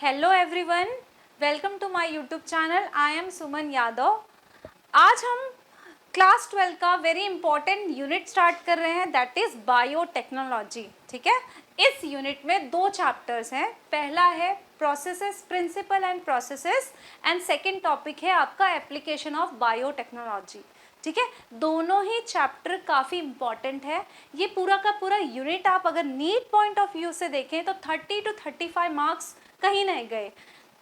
Hello everyone, welcome to my YouTube channel. I am Suman Yadav. आज हम class 12 का very important unit start कर रहे हैं, दैट इज बायोटेक्नोलॉजी। ठीक है, इस यूनिट में दो चैप्टर्स हैं। पहला है processes, principle and processes, and second topic है आपका एप्लीकेशन ऑफ बायोटेक्नोलॉजी। ठीक है, दोनों ही चैप्टर काफ़ी इंपॉर्टेंट है। ये पूरा का पूरा यूनिट आप अगर नीट पॉइंट ऑफ व्यू से देखें तो 30 to 35 मार्क्स कहीं नहीं गए।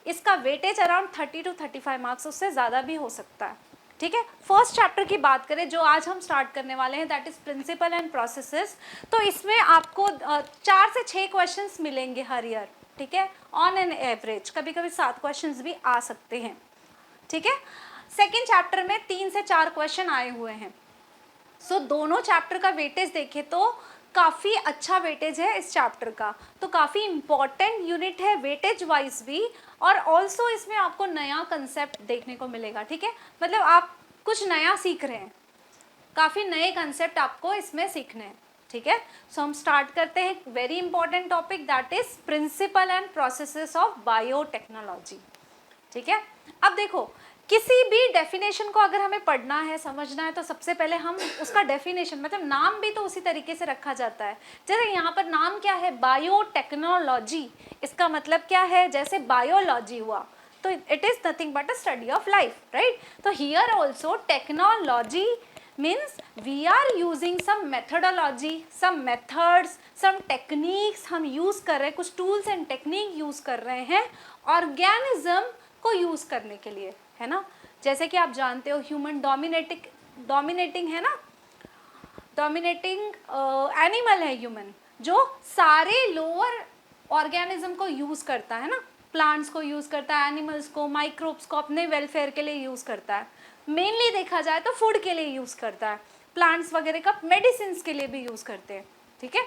इसका वेटेज अराउंड 30 to 35 मार्क्स, उससे ज़्यादा भी हो सकता है। ठीक है, फर्स्ट चैप्टर की बात करें जो आज हम स्टार्ट करने वाले हैं, that is principle and processes. तो इसमें आपको 4 से 6 क्वेश्चंस मिलेंगे हर ईयर। ठीक है, ऑन एन एवरेज कभी कभी 7 क्वेश्चंस भी आ सकते हैं। ठीक है, सेकेंड चैप्टर में 3 से 4 क्वेश्चन आए हुए हैं। सो दोनों चैप्टर का वेटेज देखें तो काफ़ी अच्छा वेटेज है इस चैप्टर का, तो काफ़ी इम्पॉर्टेंट यूनिट है वेटेज वाइज भी, और ऑल्सो इसमें आपको नया कंसेप्ट देखने को मिलेगा। ठीक है, मतलब आप कुछ नया सीख रहे हैं, काफ़ी नए कंसेप्ट आपको इसमें सीखने हैं। ठीक है, सो हम स्टार्ट करते हैं very important topic, that is principle and processes of biotechnology. ठीक है, अब देखो किसी भी डेफिनेशन को अगर हमें पढ़ना है, समझना है, तो सबसे पहले हम उसका डेफिनेशन, मतलब नाम भी तो उसी तरीके से रखा जाता है। जैसे यहाँ पर नाम क्या है, बायोटेक्नोलॉजी, इसका मतलब क्या है, जैसे बायोलॉजी हुआ तो it is nothing but a study of life, right. तो here also technology means we are using some methodology, some methods, some techniques हम use कर रहे हैं, कुछ tools and technique use कर रहे हैं organism को यूज करने के लिए, है ना। जैसे कि आप जानते हो ह्यूमन डोमिनेटिंग है ना, डोमिनेटिंग एनिमल है ह्यूमन, जो सारे लोअर ऑर्गेनिज्म को यूज करता है ना, प्लांट्स को यूज करता है, एनिमल्स को, माइक्रोब्स को अपने वेलफेयर के लिए यूज करता है। मेनली देखा जाए तो फूड के लिए यूज करता है, प्लांट्स वगैरह का मेडिसिन के लिए भी यूज करते हैं। ठीक है,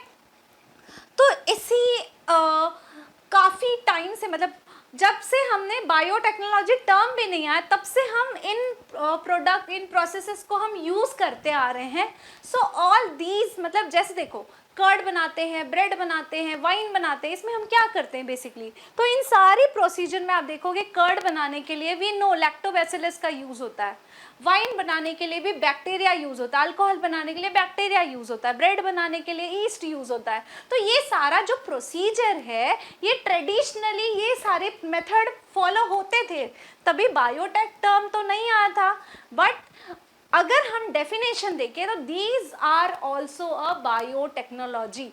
तो इसी काफ़ी टाइम से, मतलब जब से हमने बायोटेक्नोलॉजी टर्म भी नहीं आया तब से हम इन प्रोडक्ट, इन प्रोसेसेस को हम यूज़ करते आ रहे हैं। सो ऑल दीज, मतलब जैसे देखो कर्ड बनाते हैं, ब्रेड बनाते हैं, वाइन बनाते हैं, इसमें हम क्या करते हैं बेसिकली, तो इन सारी प्रोसीजर में आप देखोगे कर्ड बनाने के लिए वी नो लैक्टोबैसिलस का यूज़ होता है, वाइन बनाने के लिए भी बैक्टीरिया यूज होता है, अल्कोहल बनाने के लिए बैक्टीरिया यूज होता है, ब्रेड बनाने के लिए ईस्ट यूज होता है। तो ये सारा जो प्रोसीजर है, ये ट्रेडिशनली ये सारे मेथड फॉलो होते थे, तभी बायोटेक टर्म तो नहीं आया था। बट अगर हम डेफिनेशन देखें तो these are also a biotechnology.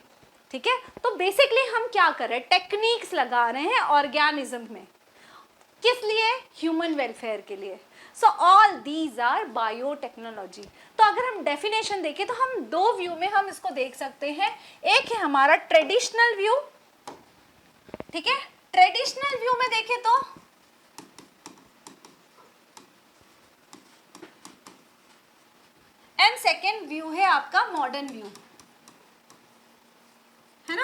ठीक है, तो बेसिकली हम क्या कर रहे हैं, टेक्निक्स लगा रहे हैं ऑर्गेनिज्म में, किस लिए, ह्यूमन वेलफेयर के लिए। So all these are biotechnology. तो अगर हम डेफिनेशन देखें तो हम दो व्यू में हम इसको देख सकते हैं। एक है हमारा ट्रेडिशनल व्यू, ठीक है, ट्रेडिशनल व्यू में देखें तो एंड सेकेंड व्यू है आपका मॉडर्न व्यू, है ना।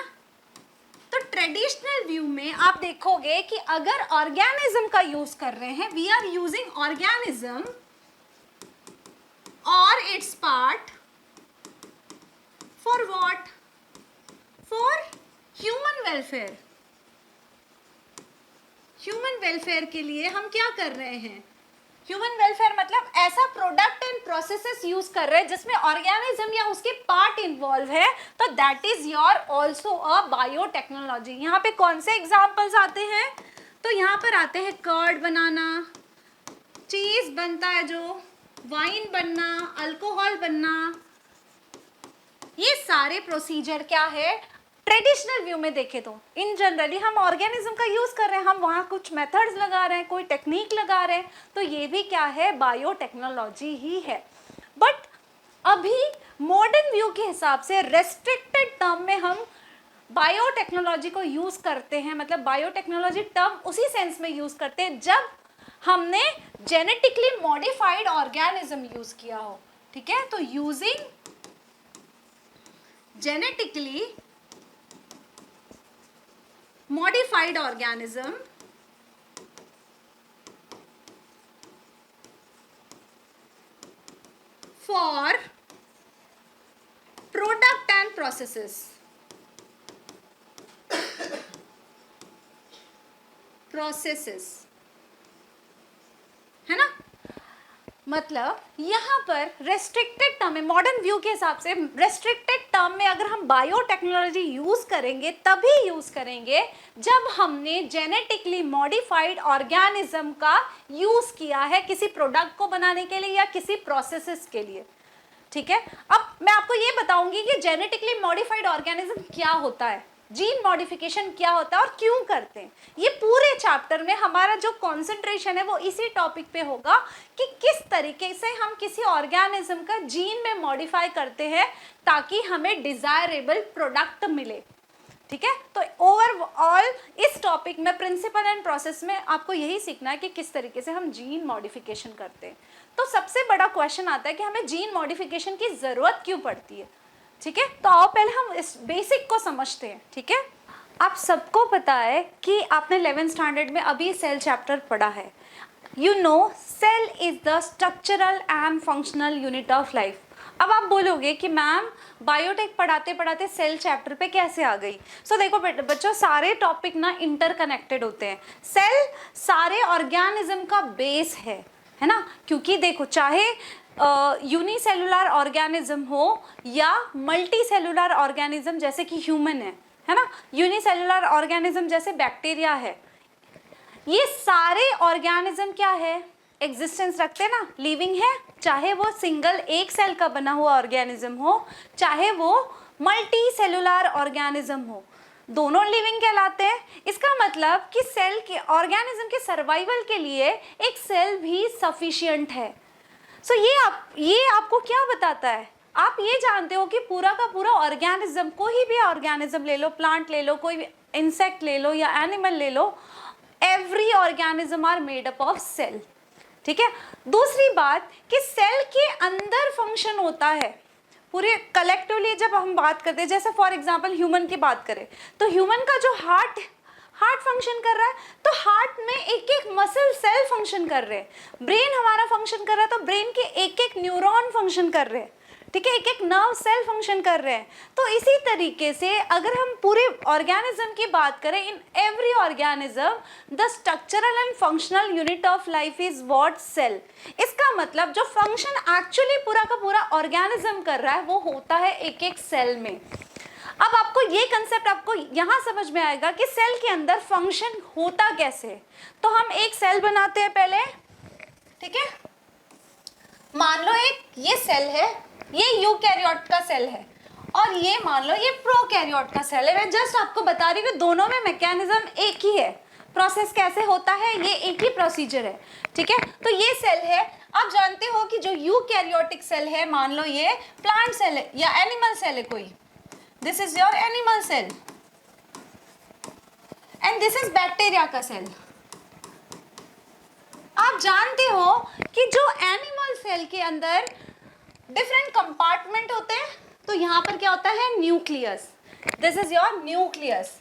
तो ट्रेडिशनल व्यू में आप देखोगे कि अगर ऑर्गेनिज्म का यूज कर रहे हैं, वी आर यूजिंग ऑर्गेनिज्म और it's part for what, for human welfare. Human welfare के लिए हम क्या कर रहे हैं, ह्यूमन वेलफेयर मतलब ऐसा प्रोडक्ट एंड प्रोसेसेस यूज कर रहे हैं जिसमें ऑर्गेनिज्म या उसके पार्ट इन्वॉल्व है, तो that is your also a biotechnology. यहाँ पे कौन से एग्जाम्पल्स आते हैं, तो यहाँ पर आते हैं कर्ड बनाना, चीज बनता है जो, वाइन बनना, अल्कोहल बनना, ये सारे प्रोसीजर क्या है, ट्रेडिशनल व्यू में देखें तो इन जनरली हम ऑर्गेनिज्म का यूज कर रहे हैं, हम वहाँ कुछ मेथड्स लगा रहे हैं, कोई टेक्निक लगा रहे हैं, तो ये भी क्या है, बायोटेक्नोलॉजी ही है। बट अभी मॉडर्न व्यू के हिसाब से रेस्ट्रिक्टेड टर्म में हम बायोटेक्नोलॉजी को यूज करते हैं, मतलब बायोटेक्नोलॉजी टर्म उसी सेंस में यूज करते हैं जब हमने जेनेटिकली मॉडिफाइड ऑर्गेनिज्म यूज किया हो। ठीक है, तो using genetically modified organism for product and processes, processes, है ना। मतलब यहाँ पर रेस्ट्रिक्टेड टर्म में, मॉडर्न व्यू के हिसाब से रेस्ट्रिक्टेड टर्म में अगर हम बायोटेक्नोलॉजी यूज करेंगे तभी यूज करेंगे जब हमने जेनेटिकली मॉडिफाइड ऑर्गेनिज्म का यूज किया है किसी प्रोडक्ट को बनाने के लिए या किसी प्रोसेसेस के लिए, ठीक है। अब मैं आपको ये बताऊंगी कि जेनेटिकली मॉडिफाइड ऑर्गेनिज्म क्या होता है, जीन मॉडिफिकेशन क्या होता है और क्यों करते हैं। ये पूरे चैप्टर में हमारा जो कंसंट्रेशन है वो इसी टॉपिक पे होगा कि किस तरीके से हम किसी ऑर्गेनिज्म का जीन में मॉडिफाई करते हैं ताकि हमें डिजायरेबल प्रोडक्ट मिले, ठीक है। तो ओवरऑल इस टॉपिक में प्रिंसिपल एंड प्रोसेस में आपको यही सीखना है कि किस तरीके से हम जीन मॉडिफिकेशन करते हैं। तो सबसे बड़ा क्वेश्चन आता है कि हमें जीन मॉडिफिकेशन की जरूरत क्यों पड़ती है, ठीक है। तो आओ पहले हम इस बेसिक को समझते हैं, ठीक है। आप सबको पता है कि आपने 11th स्टैंडर्ड में अभी सेल चैप्टर पढ़ा है। You know cell is the structural and functional unit of life. अब आप बोलोगे कि मैम बायोटेक पढ़ाते पढ़ाते सेल चैप्टर पे कैसे आ गई। सो देखो बच्चों, सारे टॉपिक ना इंटरकनेक्टेड होते हैं। सेल सारे ऑर्गेनिज्म का बेस है ना, क्योंकि देखो चाहे यूनिसेलुलर ऑर्गेनिज्म हो या मल्टी सेलुलर ऑर्गेनिज्म जैसे कि ह्यूमन है ना, यूनिसेलुलर ऑर्गेनिज्म जैसे बैक्टीरिया है, ये सारे ऑर्गेनिज्म क्या है, एग्जिस्टेंस रखते हैं ना, लिविंग है। चाहे वो सिंगल एक सेल का बना हुआ ऑर्गेनिज्म हो, चाहे वो मल्टी सेलुलर ऑर्गेनिज्म हो, दोनों लिविंग कहलाते हैं। इसका मतलब कि सेल के ऑर्गेनिज्म के सर्वाइवल के लिए एक सेल भी सफिशिएंट है। सो ये आपको क्या बताता है, आप ये जानते हो कि पूरा का पूरा ऑर्गेनिज्म, कोई भी ऑर्गेनिज्म ले लो, प्लांट ले लो, कोई भी इंसेक्ट ले लो या एनिमल ले लो, every organism are made up of cell, ठीक है। दूसरी बात कि सेल के अंदर फंक्शन होता है पूरे कलेक्टिवली। जब हम बात करते हैं, जैसे फॉर एग्जांपल ह्यूमन की बात करें तो ह्यूमन का जो हार्ट फंक्शन कर रहा है तो हार्ट में एक एक मसल सेल फंक्शन कर रहे हैं, ब्रेन हमारा फंक्शन कर रहा है तो ब्रेन के एक एक न्यूरॉन फंक्शन कर रहे हैं, ठीक है, एक एक नर्व सेल फंक्शन कर रहे हैं। तो इसी तरीके से अगर हम पूरे ऑर्गेनिज्म की बात करें, in every organism the structural and functional unit of life is what, cell. इसका मतलब जो फंक्शन एक्चुअली पूरा का पूरा ऑर्गेनिज्म कर रहा है वो होता है एक एक सेल में। अब आपको ये कंसेप्ट आपको यहाँ समझ में आएगा कि सेल के अंदर फंक्शन होता कैसे। तो हम एक सेल बनाते हैं पहले, ठीक है। मान लो एक ये सेल है, ये यूकैरियोट का सेल है और ये मान लो ये प्रोकैरियोट का सेल है। मैं जस्ट आपको बता रही हूँ कि दोनों में मैकेनिज्म एक ही है, प्रोसेस कैसे होता है ये एक ही प्रोसीजर है, ठीक है। तो ये सेल है, आप जानते हो कि जो यूकैरियोटिक सेल है, मान लो ये प्लांट सेल है या एनिमल सेल है कोई, this is your animal cell and this is bacteria का सेल। आप जानते हो कि जो एनिमल सेल के अंदर डिफरेंट कंपार्टमेंट होते हैं, तो यहाँ पर क्या होता है, nucleus, this is your nucleus,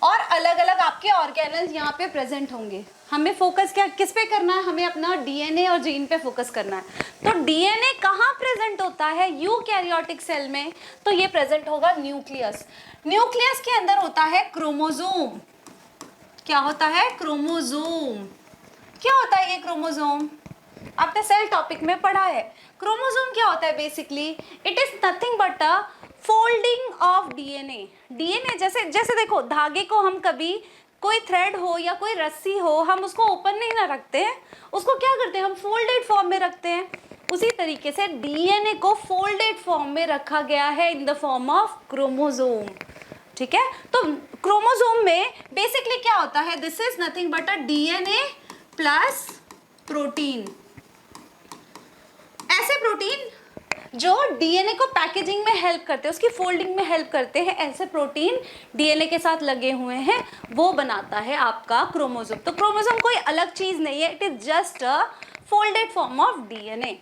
और अलग अलग आपके ऑर्गेनल्स यहाँ पे प्रेजेंट होंगे। हमें फोकस क्या किस पे करना है, हमें अपना डीएनए और जीन पे फोकस करना है। तो डीएनए कहाँ प्रेजेंट होता है, यूकैरियोटिक सेल में, तो ये प्रेजेंट होगा न्यूक्लियस। न्यूक्लियस के अंदर होता है क्रोमोसोम। क्या होता है, क्रोमोसोम। क्या होता है ये क्रोमोसोम, आपने सेल टॉपिक में पढ़ा है। क्रोमोसोम क्या होता है, basically it is nothing but a folding of DNA. DNA जैसे देखो, धागे को हम कभी कोई थ्रेड हो या कोई रस्सी हो, हम उसको ओपन नहीं ना रखते हैं, उसको क्या करते हैं, हम फोल्डेड फॉर्म में रखते हैं। उसी तरीके से डीएनए को फोल्डेड फॉर्म में रखा गया है in the form of chromosome, ठीक है। तो क्रोमोसोम में बेसिकली क्या होता है, this is nothing but a DNA plus protein. ऐसे प्रोटीन जो डीएनए को पैकेजिंग में हेल्प करते हैं, उसकी फोल्डिंग में हेल्प करते हैं, ऐसे प्रोटीन डीएनए के साथ लगे हुए हैं, वो बनाता है आपका क्रोमोसोम। तो क्रोमोसोम कोई अलग चीज नहीं है, it is just a folded form of DNA,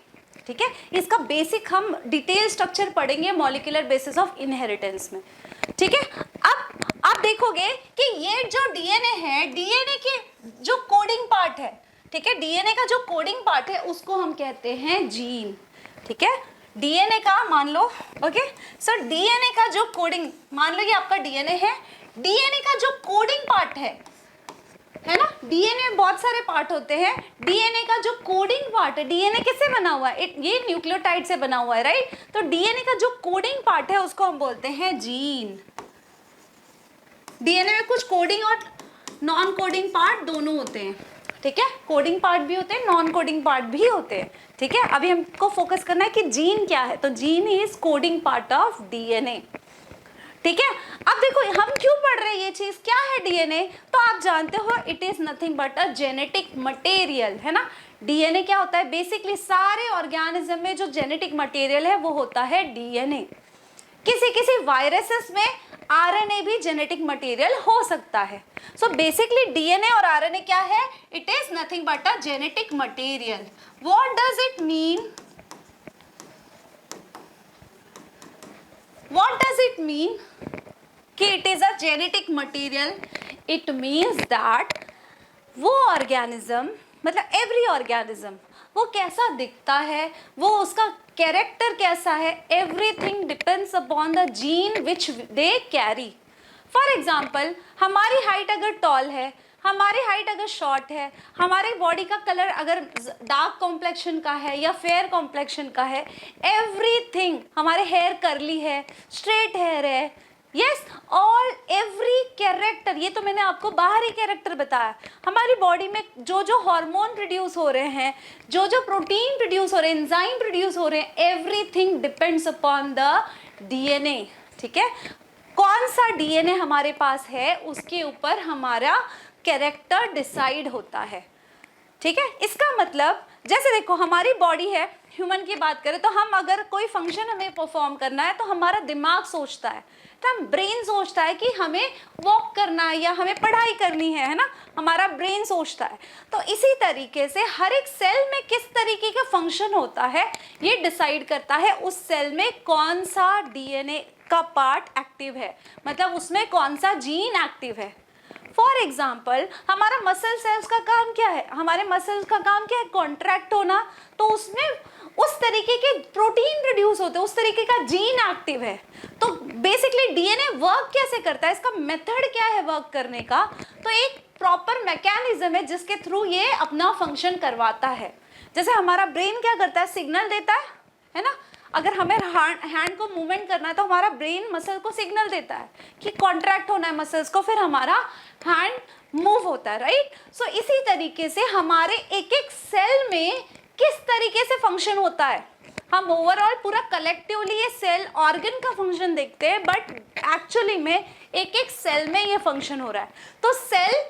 ठीक है। इसका बेसिक हम डिटेल स्ट्रक्चर पढ़ेंगे मॉलिक्यूलर बेसिस ऑफ इनहेरिटेंस में, ठीक है। अब आप देखोगे कि ये जो डीएनए है, डीएनए के जो कोडिंग पार्ट है, ठीक है, डीएनए का जो कोडिंग पार्ट है उसको हम कहते हैं जीन, ठीक है। डीएनए का मान लो, ओके, सो डीएनए का जो कोडिंग, मान लो ये आपका डीएनए है, डीएनए का जो कोडिंग पार्ट है ना, डीएनए में बहुत सारे पार्ट होते हैं, डीएनए का जो कोडिंग पार्ट है, डीएनए किससे बना हुआ है, ये न्यूक्लियोटाइड से बना हुआ है, राइट। तो डीएनए का जो कोडिंग पार्ट है उसको हम बोलते हैं जीन। डीएनए में कुछ कोडिंग और नॉन कोडिंग पार्ट दोनों होते हैं, ठीक है, कोडिंग पार्ट भी होते हैं, नॉन कोडिंग पार्ट भी होते हैं, ठीक है। अभी हमको फोकस करना है कि जीन क्या है, तो gene is coding part of DNA, ठीक है। अब देखो हम क्यों पढ़ रहे हैं ये चीज, क्या है डीएनए, तो आप जानते हो it is nothing but a genetic material, है ना। डीएनए क्या होता है, बेसिकली सारे ऑर्गेनिज्म में जो जेनेटिक मटेरियल है वो होता है डीएनए। किसी किसी वायरसेस में आरएनए भी जेनेटिक मटेरियल हो सकता है। सो बेसिकली डीएनए और आरएनए क्या है, it is nothing but a genetic material. What does it mean, what does it mean कि it is a genetic material? It means that वो ऑर्गेनिज्म, मतलब एवरी ऑर्गेनिज्म, वो कैसा दिखता है, वो उसका कैरेक्टर कैसा है, everything depends upon the gene which they carry. For example हमारी हाइट अगर टॉल है, हमारी हाइट अगर शॉर्ट है, हमारे बॉडी का कलर अगर डार्क कॉम्प्लेक्शन का है या फेयर कॉम्प्लेक्शन का है, एवरीथिंग, हमारे हेयर कर्ली है, स्ट्रेट हेयर है, यस, ऑल एवरी कैरेक्टर, ये तो मैंने आपको बाहरी कैरेक्टर बताया। हमारी बॉडी में जो जो हार्मोन प्रोड्यूस हो रहे हैं, जो जो प्रोटीन प्रोड्यूस हो रहे हैं, एंजाइम प्रोड्यूस हो रहे हैं, everything depends upon the DNA, ठीक है। कौन सा डीएनए हमारे पास है उसके ऊपर हमारा कैरेक्टर डिसाइड होता है, ठीक है। इसका मतलब जैसे देखो हमारी बॉडी है, ह्यूमन की बात करें तो हम अगर कोई फंक्शन हमें परफॉर्म करना है तो हमारा दिमाग सोचता है, तो हम ब्रेन सोचता है कि हमें वॉक करना है या हमें पढ़ाई करनी है ना, हमारा ब्रेन सोचता है। तो इसी तरीके से हर एक सेल में किस तरीके का फंक्शन होता है ये डिसाइड करता है उस सेल में कौन सा डीएनए का पार्ट एक्टिव है, मतलब उसमें कौन सा जीन एक्टिव है। फॉर एग्जाम्पल हमारा मसल सेल्स का काम क्या है, हमारे मसल्स का काम क्या है, कॉन्ट्रैक्ट होना, तो उसमें उस तरीके के प्रोटीन प्रोड्यूस होते हैं, उस तरीके का जीन एक्टिव है। तो बेसिकली डीएनए वर्क कैसे करता है, इसका मेथड क्या है वर्क करने का, तो एक प्रॉपर मैकेनिज्म है जिसके थ्रू ये अपना फंक्शन करवाता है। जैसे हमारा ब्रेन क्या करता है, सिग्नल देता है ना, अगर हमें हैंड को मूवमेंट करना है तो हमारा ब्रेन मसल को सिग्नल देता है कि कॉन्ट्रैक्ट होना है मसल्स को, फिर हमारा हैंड मूव होता है, राइट। सो इसी तरीके से हमारे एक एक सेल में किस तरीके से फंक्शन होता है, हम ओवरऑल पूरा कलेक्टिवली ये सेल ऑर्गन का फंक्शन देखते हैं, बट एक्चुअली में एक एक सेल में ये फंक्शन हो रहा है। तो सेल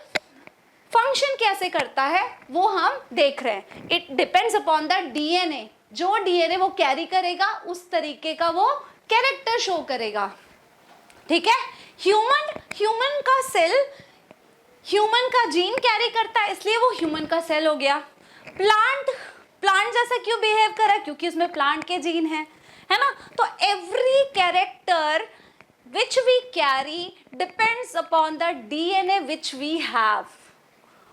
फंक्शन कैसे करता है वो हम देख रहे हैं। It depends upon the DNA, जो डीएनए वो कैरी करेगा उस तरीके का वो कैरेक्टर शो करेगा, ठीक है। ह्यूमन का सेल ह्यूमन का जीन कैरी करता है, इसलिए वो ह्यूमन का सेल हो गया। प्लांट जैसा क्यों बिहेव कर रहा है, क्योंकि उसमें प्लांट के जीन है ना। तो every character which we carry depends upon the DNA which we have,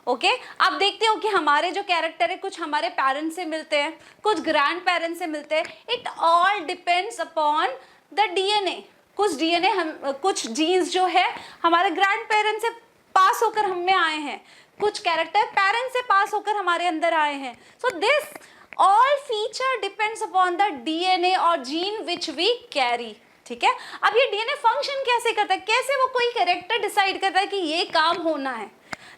okay. आप देखते हो कि हमारे जो कैरेक्टर है कुछ हमारे पेरेंट्स से मिलते हैं, कुछ ग्रैंड पेरेंट्स से मिलते हैं, it all depends upon the DNA. कुछ डीएनए कुछ जीन्स जो है हमारे ग्रैंड पेरेंट्स से पास होकर हम में आए हैं, कुछ कैरेक्टर पेरेंट्स से पास होकर हमारे अंदर आए हैं। So this all feature depends upon the DNA और जीन विच वी कैरी, ठीक है। अब ये डीएनए फंक्शन कैसे करता है, कैसे वो कोई कैरेक्टर डिसाइड करता है कि ये काम होना है।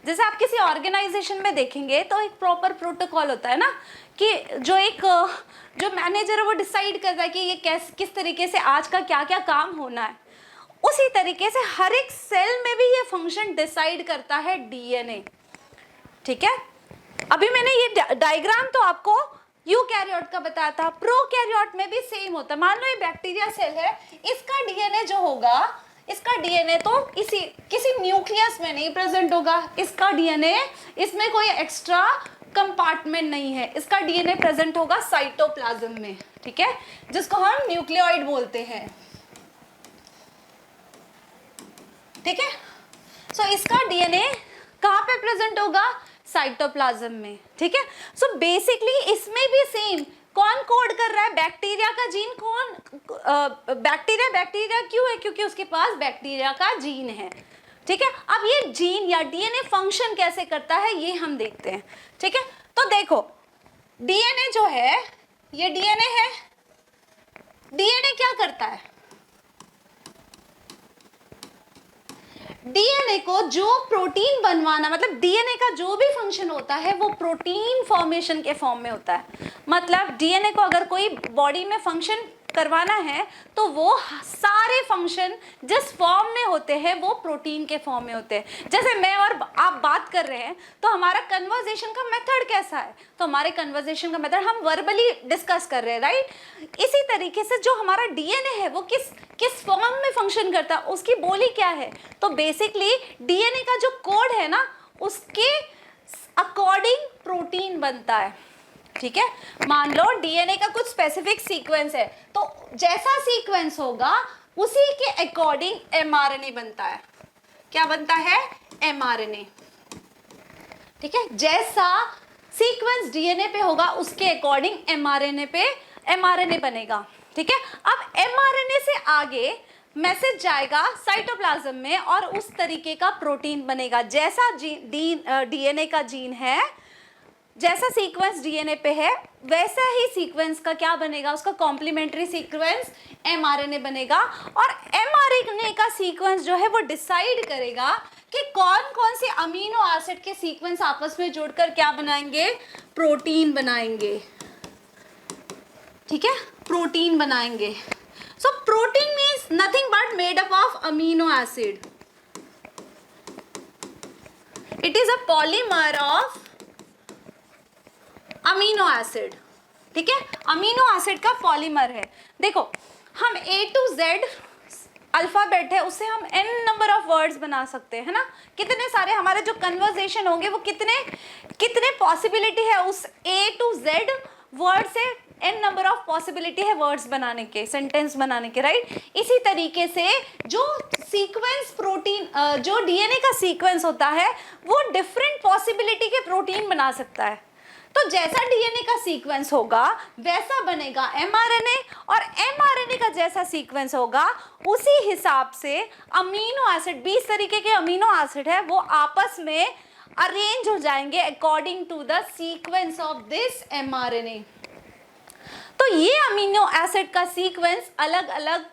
जैसे आप किसी ऑर्गेनाइजेशन में देखेंगे तो एक प्रॉपर प्रोटोकॉल होता है ना, कि जो मैनेजर है वो डिसाइड करता है कि ये किस तरीके से आज का क्या क्या काम होना है। उसी तरीके से हर एक सेल में भी ये फंक्शन डिसाइड करता है डीएनए, ठीक है। अभी मैंने ये डायग्राम तो आपको यूकैरियोट का बताया था, प्रोकैरियोट में भी सेम होता है। मान लो ये बैक्टीरिया सेल है, इसका डीएनए जो होगा, इसका डीएनए तो किसी न्यूक्लियस में नहीं प्रेजेंट होगा, इसका डीएनए इसमें कोई एक्स्ट्रा कंपार्टमेंट नहीं है, इसका डीएनए प्रेजेंट होगा साइटोप्लाज्म में, ठीक है, जिसको हम न्यूक्लियोइड बोलते हैं, ठीक है। सो इसका डीएनए कहाँ पे प्रेजेंट होगा, साइटोप्लाज्म में, ठीक है। सो बेसिकली इसमें भी सेम, कौन कोड कर रहा है, बैक्टीरिया का जीन, कौन बैक्टीरिया क्यों है, क्योंकि उसके पास बैक्टीरिया का जीन है, ठीक है, अब ये जीन या डीएनए फंक्शन कैसे करता है ये हम देखते हैं। ठीक है, तो देखो डीएनए जो है, ये डीएनए है, डीएनए क्या करता है, डीएनए को जो प्रोटीन बनवाना, मतलब डीएनए का जो भी फंक्शन होता है वो प्रोटीन फॉर्मेशन के फॉर्म में होता है। मतलब डीएनए को अगर कोई बॉडी में फंक्शन करवाना है तो वो सारे फंक्शन जिस फॉर्म में होते हैं वो प्रोटीन के फॉर्म में होते हैं। जैसे मैं और आप बात कर रहे हैं तो हमारा कन्वर्सेशन का मेथड कैसा है, तो हमारे कन्वर्सेशन का मेथड हम वर्बली डिस्कस कर रहे हैं, राइट। इसी तरीके से जो हमारा डीएनए है वो किस फॉर्म में फंक्शन करता है, उसकी बोली क्या है। तो बेसिकली डीएनए का जो कोड है ना उसके अकॉर्डिंग प्रोटीन बनता है। ठीक है, मान लो डीएनए का कुछ स्पेसिफिक सीक्वेंस है तो जैसा सीक्वेंस होगा उसी के अकॉर्डिंग एमआरएनए बनता है। क्या बनता है, एमआरएनए। ठीक है, जैसा सीक्वेंस डीएनए पे होगा उसके अकॉर्डिंग एमआरएनए बनेगा। ठीक है, अब एमआरएनए से आगे मैसेज जाएगा साइटोप्लाज्म में और उस तरीके का प्रोटीन बनेगा। जैसा डीएनए का जीन है, जैसा सीक्वेंस डीएनए पे है वैसा ही सीक्वेंस का क्या बनेगा, उसका कॉम्प्लीमेंट्री सीक्वेंस एमआरएनए बनेगा। और एमआरएनए का सीक्वेंस जो है वो डिसाइड करेगा कि कौन कौन से अमीनो एसिड के सीक्वेंस आपस में जोड़कर क्या बनाएंगे, प्रोटीन बनाएंगे। ठीक है, प्रोटीन बनाएंगे। So protein means nothing but made up of amino acid. It is a polymer of amino acid. ठीक है, अमीनो एसिड का पॉलीमर है। देखो हम A to Z अल्फाबेट है उससे हम n नंबर ऑफ वर्ड्स बना सकते हैं, है ना। कितने सारे हमारे जो कन्वर्सेशन होंगे वो कितने पॉसिबिलिटी है उस A to Z वर्ड से n नंबर ऑफ पॉसिबिलिटी है वर्ड्स बनाने के, सेंटेंस बनाने के, राइट। इसी तरीके से जो सीक्वेंस प्रोटीन जो डीएनए का सीक्वेंस होता है वो डिफरेंट पॉसिबिलिटी के प्रोटीन बना सकता है। तो जैसा डीएनए का सीक्वेंस होगा वैसा बनेगा एमआरएनए, और एमआरएनए का जैसा सीक्वेंस होगा उसी हिसाब से अमीनो एसिड, 20 तरीके के अमीनो एसिड है वो आपस में अरेंज हो जाएंगे according to the sequence of this mRNA. तो ये अमीनो एसिड का सीक्वेंस अलग अलग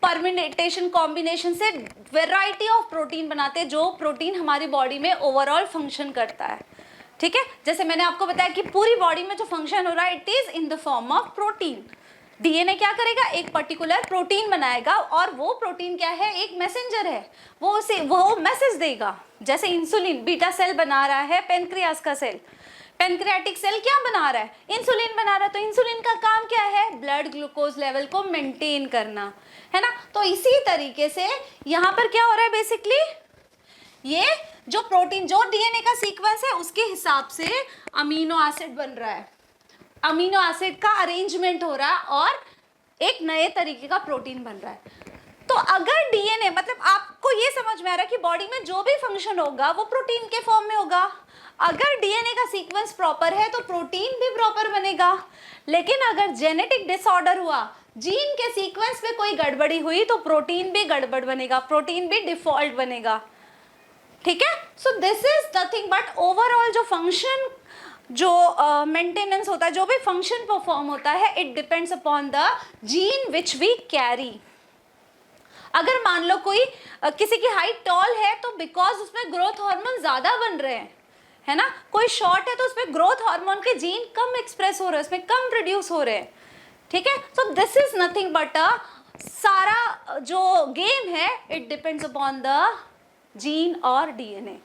परम्यूटेशन कॉम्बिनेशन से वैरायटी ऑफ प्रोटीन बनाते हैं जो प्रोटीन हमारी बॉडी में ओवरऑल फंक्शन करता है। ठीक है, जैसे मैंने आपको बताया कि पूरी बॉडी में जो फंक्शन हो रहा है it is in the form of protein. DNA क्या करेगा, एक पर्टिकुलर प्रोटीन बनाएगा और वो प्रोटीन क्या है, एक मैसेंजर है, वो मैसेज देगा। जैसे इंसुलिन बीटा सेल बना रहा है पेनक्रियास का सेल, पेनक्रियाटिक सेल क्या बना रहा है, इंसुलिन बना रहा है। तो इंसुलिन का काम क्या है, ब्लड ग्लूकोज लेवल को मेंटेन करना, है ना। तो इसी तरीके से यहाँ पर क्या हो रहा है, बेसिकली ये जो प्रोटीन जो डीएनए का सीक्वेंस है उसके हिसाब से अमीनो एसिड बन रहा है, अमीनो एसिड का अरेंजमेंट हो रहा है और एक नए तरीके का प्रोटीन बन रहा है। तो अगर डीएनए, मतलब आपको ये समझ में आ रहा है कि बॉडी में जो भी फंक्शन होगा वो प्रोटीन के फॉर्म में होगा। अगर डीएनए का सीक्वेंस प्रॉपर है तो प्रोटीन भी प्रॉपर बनेगा। लेकिन अगर जेनेटिक डिसऑर्डर हुआ, जीन के सीक्वेंस में कोई गड़बड़ी हुई तो प्रोटीन भी गड़बड़ बनेगा, प्रोटीन भी डिफॉल्ट बनेगा। ठीक है, so this is nothing but overall जो फंक्शन, जो मेंटेनेंस होता है, जो भी फंक्शन परफॉर्म होता है, it depends upon the gene which we carry. अगर मान लो कोई किसी की हाइट टॉल है तो बिकॉज उसमें ग्रोथ हार्मोन ज्यादा बन रहे हैं, है ना। कोई शॉर्ट है तो उसमें ग्रोथ हार्मोन के जीन कम एक्सप्रेस हो रहे हैं, उसमें कम प्रोड्यूस हो रहे हैं। ठीक है, so this is nothing but सारा जो गेम है it depends upon the gene और डीएनए।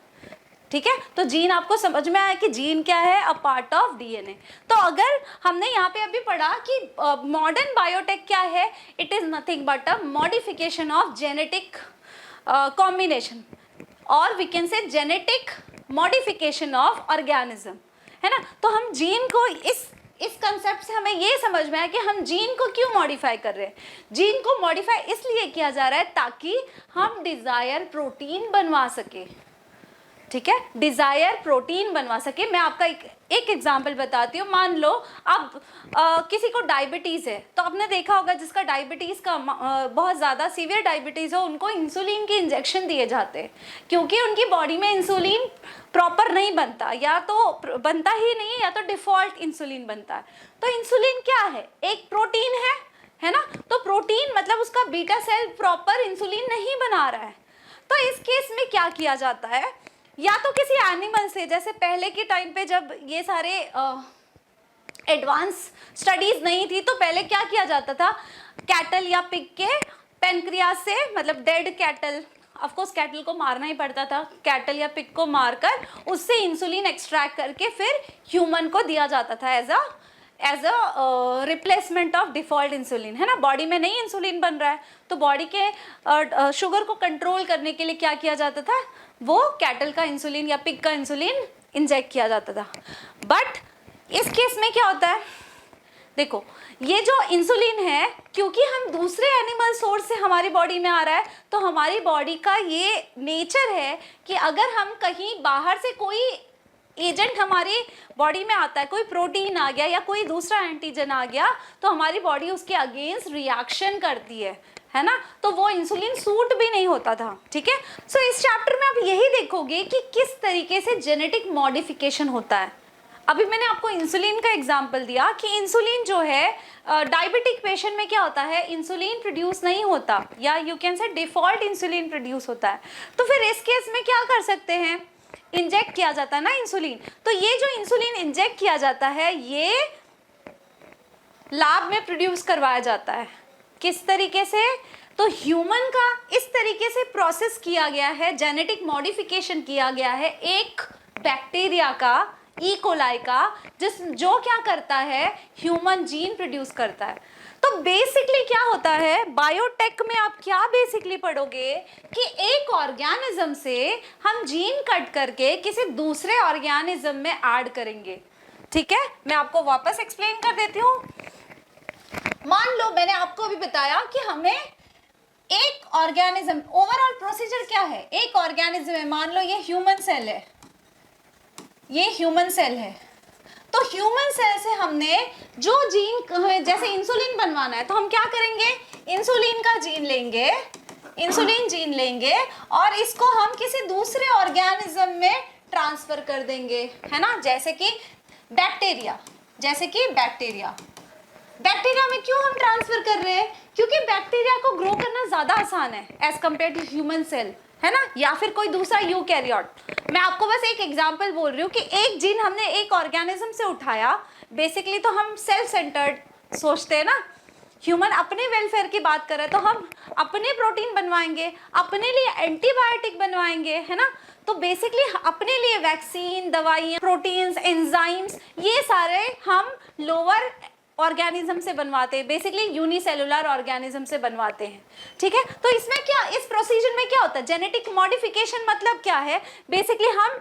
ठीक है, तो जीन आपको समझ में आया कि जीन क्या है, अ पार्ट ऑफ डीएनए। तो अगर हमने यहाँ पे अभी पढ़ा कि मॉडर्न बायोटेक क्या है, it is nothing but a modification of genetic combination, और we can say genetic modification of organism, है ना। तो हम जीन को इस कंसेप्ट से हमें ये समझ में आया कि हम जीन को क्यों मॉडिफाई कर रहे हैं। जीन को मॉडिफाई इसलिए किया जा रहा है ताकि हम डिजायर प्रोटीन बनवा सके। ठीक है, डिजायर प्रोटीन बनवा सके। मैं आपका एक एग्जाम्पल बताती हूँ। मान लो अब किसी को डायबिटीज़ है, तो आपने देखा होगा जिसका डायबिटीज़ का बहुत ज़्यादा सीवियर डायबिटीज़ हो, उनको इंसुलिन के इंजेक्शन दिए जाते हैं, क्योंकि उनकी बॉडी में इंसुलिन प्रॉपर नहीं बनता, या तो बनता ही नहीं है या तो डिफ़ॉल्ट इंसुलिन बनता है। तो इंसुलिन क्या है? एक प्रोटीन है ना। तो प्रोटीन मतलब उसका बीटा सेल प्रॉपर इंसुलिन नहीं बना रहा है। तो इस केस में क्या किया जाता है, या तो किसी एनिमल से, जैसे पहले के टाइम पे जब ये सारे एडवांस स्टडीज नहीं थी, तो पहले क्या किया जाता था, कैटल या पिग के पेनक्रियास से, मतलब dead cattle, of course cattle को मारना ही पड़ता था, कैटल या पिग को मारकर उससे इंसुलिन एक्सट्रैक्ट करके फिर ह्यूमन को दिया जाता था as a replacement of default insulin, है ना। बॉडी में नहीं इंसुलिन बन रहा है, तो बॉडी के शुगर को कंट्रोल करने के लिए क्या किया जाता था, वो कैटल का इंसुलिन या पिग का इंसुलिन इंजेक्ट किया जाता था। बट इस केस में क्या होता है, देखो ये जो इंसुलिन है, क्योंकि हम दूसरे एनिमल सोर्स से हमारी बॉडी में आ रहा है, तो हमारी बॉडी का ये नेचर है कि अगर हम कहीं बाहर से कोई एजेंट हमारी बॉडी में आता है, कोई प्रोटीन आ गया या कोई दूसरा एंटीजन आ गया, तो हमारी बॉडी उसके अगेंस्ट रिएक्शन करती है ना। तो वो इंसुलिन सूट भी नहीं होता था, ठीक है। सो इस चैप्टर में आप यही देखोगे कि किस तरीके से जेनेटिक मॉडिफिकेशन होता है। अभी मैंने आपको इंसुलिन का एग्जांपल दिया कि इंसुलिन जो है डायबिटिक पेशेंट में क्या होता है, इंसुलिन प्रोड्यूस नहीं होता, या यू कैन से डिफॉल्ट इंसुलिन प्रोड्यूस होता है। तो फिर इस केस में क्या कर सकते हैं, इंजेक्ट किया जाता है ना इंसुलिन। तो ये जो इंसुलिन इंजेक्ट किया जाता है, ये लैब में प्रोड्यूस करवाया जाता है। किस तरीके से, तो ह्यूमन का इस तरीके से प्रोसेस किया गया है, जेनेटिक मॉडिफिकेशन किया गया है एक बैक्टीरिया का, ई कोलाई का, जो क्या करता है, ह्यूमन जीन प्रोड्यूस करता है। तो बेसिकली क्या होता है, बायोटेक में आप क्या बेसिकली पढ़ोगे कि एक ऑर्गेनिज्म से हम जीन कट करके किसी दूसरे ऑर्गेनिज्म में ऐड करेंगे, ठीक है। मैं आपको वापस एक्सप्लेन कर देती हूँ। मान लो मैंने आपको अभी बताया कि हमें एक ऑर्गेनिज्म, ओवरऑल प्रोसीजर क्या है, एक ऑर्गेनिज्म है, मान लो ये ह्यूमन सेल है, ये ह्यूमन सेल है। तो ह्यूमन सेल से हमने जो जीन, जैसे इंसुलिन बनवाना है, तो हम क्या करेंगे, इंसुलिन का जीन लेंगे, इंसुलिन जीन लेंगे और इसको हम किसी दूसरे ऑर्गेनिज्म में ट्रांसफर कर देंगे, है ना। जैसे कि बैक्टीरिया, बैक्टीरिया में क्यों हम ट्रांसफर कर रहे हैं, क्योंकि बैक्टीरिया को ग्रो करना ज्यादा आसान है as compared to human cell, है ना, या फिर कोई दूसरा यूकैरियोट। मैं आपको बस एक एग्जांपल बोल रही हूँ कि एक जीन हमने एक ऑर्गेनिज्म से उठाया। बेसिकली तो हम सेल्फ सेंटर्ड सोचते हैं ना, ह्यूमन अपने वेलफेयर की बात कर रहे हैं, तो हम अपने प्रोटीन बनवाएंगे, अपने लिए एंटीबायोटिक बनवाएंगे, है ना। तो बेसिकली अपने लिए वैक्सीन, दवाइयाँ, प्रोटीन्स, एंजाइम्स, ये सारे हम लोअर ऑर्गेनिज्म से बनवाते हैं, बेसिकली यूनिसेलुलर ऑर्गेनिज्म से बनवाते हैं, ठीक है। तो इसमें क्या, इस प्रोसीजर में क्या होता है, जेनेटिक मॉडिफिकेशन मतलब क्या है, बेसिकली हम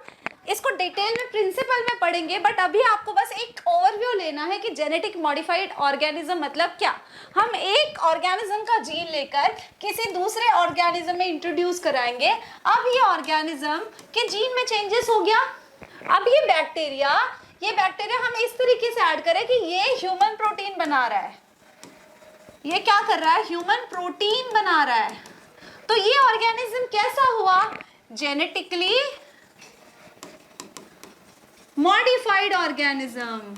इसको डिटेल में प्रिंसिपल में पढ़ेंगे, बट अभी आपको बस एक ओवरव्यू लेना है कि जेनेटिक मॉडिफाइड ऑर्गेनिज्म मतलब क्या। हम एक ऑर्गेनिज्म का जीन लेकर किसी दूसरे ऑर्गेनिज्म में इंट्रोड्यूस कराएंगे। अब ये ऑर्गेनिज्म के जीन में चेंजेस हो गया, अब ये बैक्टीरिया हम इस तरीके से ऐड करें कि ये ह्यूमन प्रोटीन बना रहा है, ये क्या कर रहा है, ह्यूमन प्रोटीन बना रहा है। तो ये ऑर्गेनिज्म कैसा हुआ, जेनेटिकली मॉडिफाइड ऑर्गेनिज्म,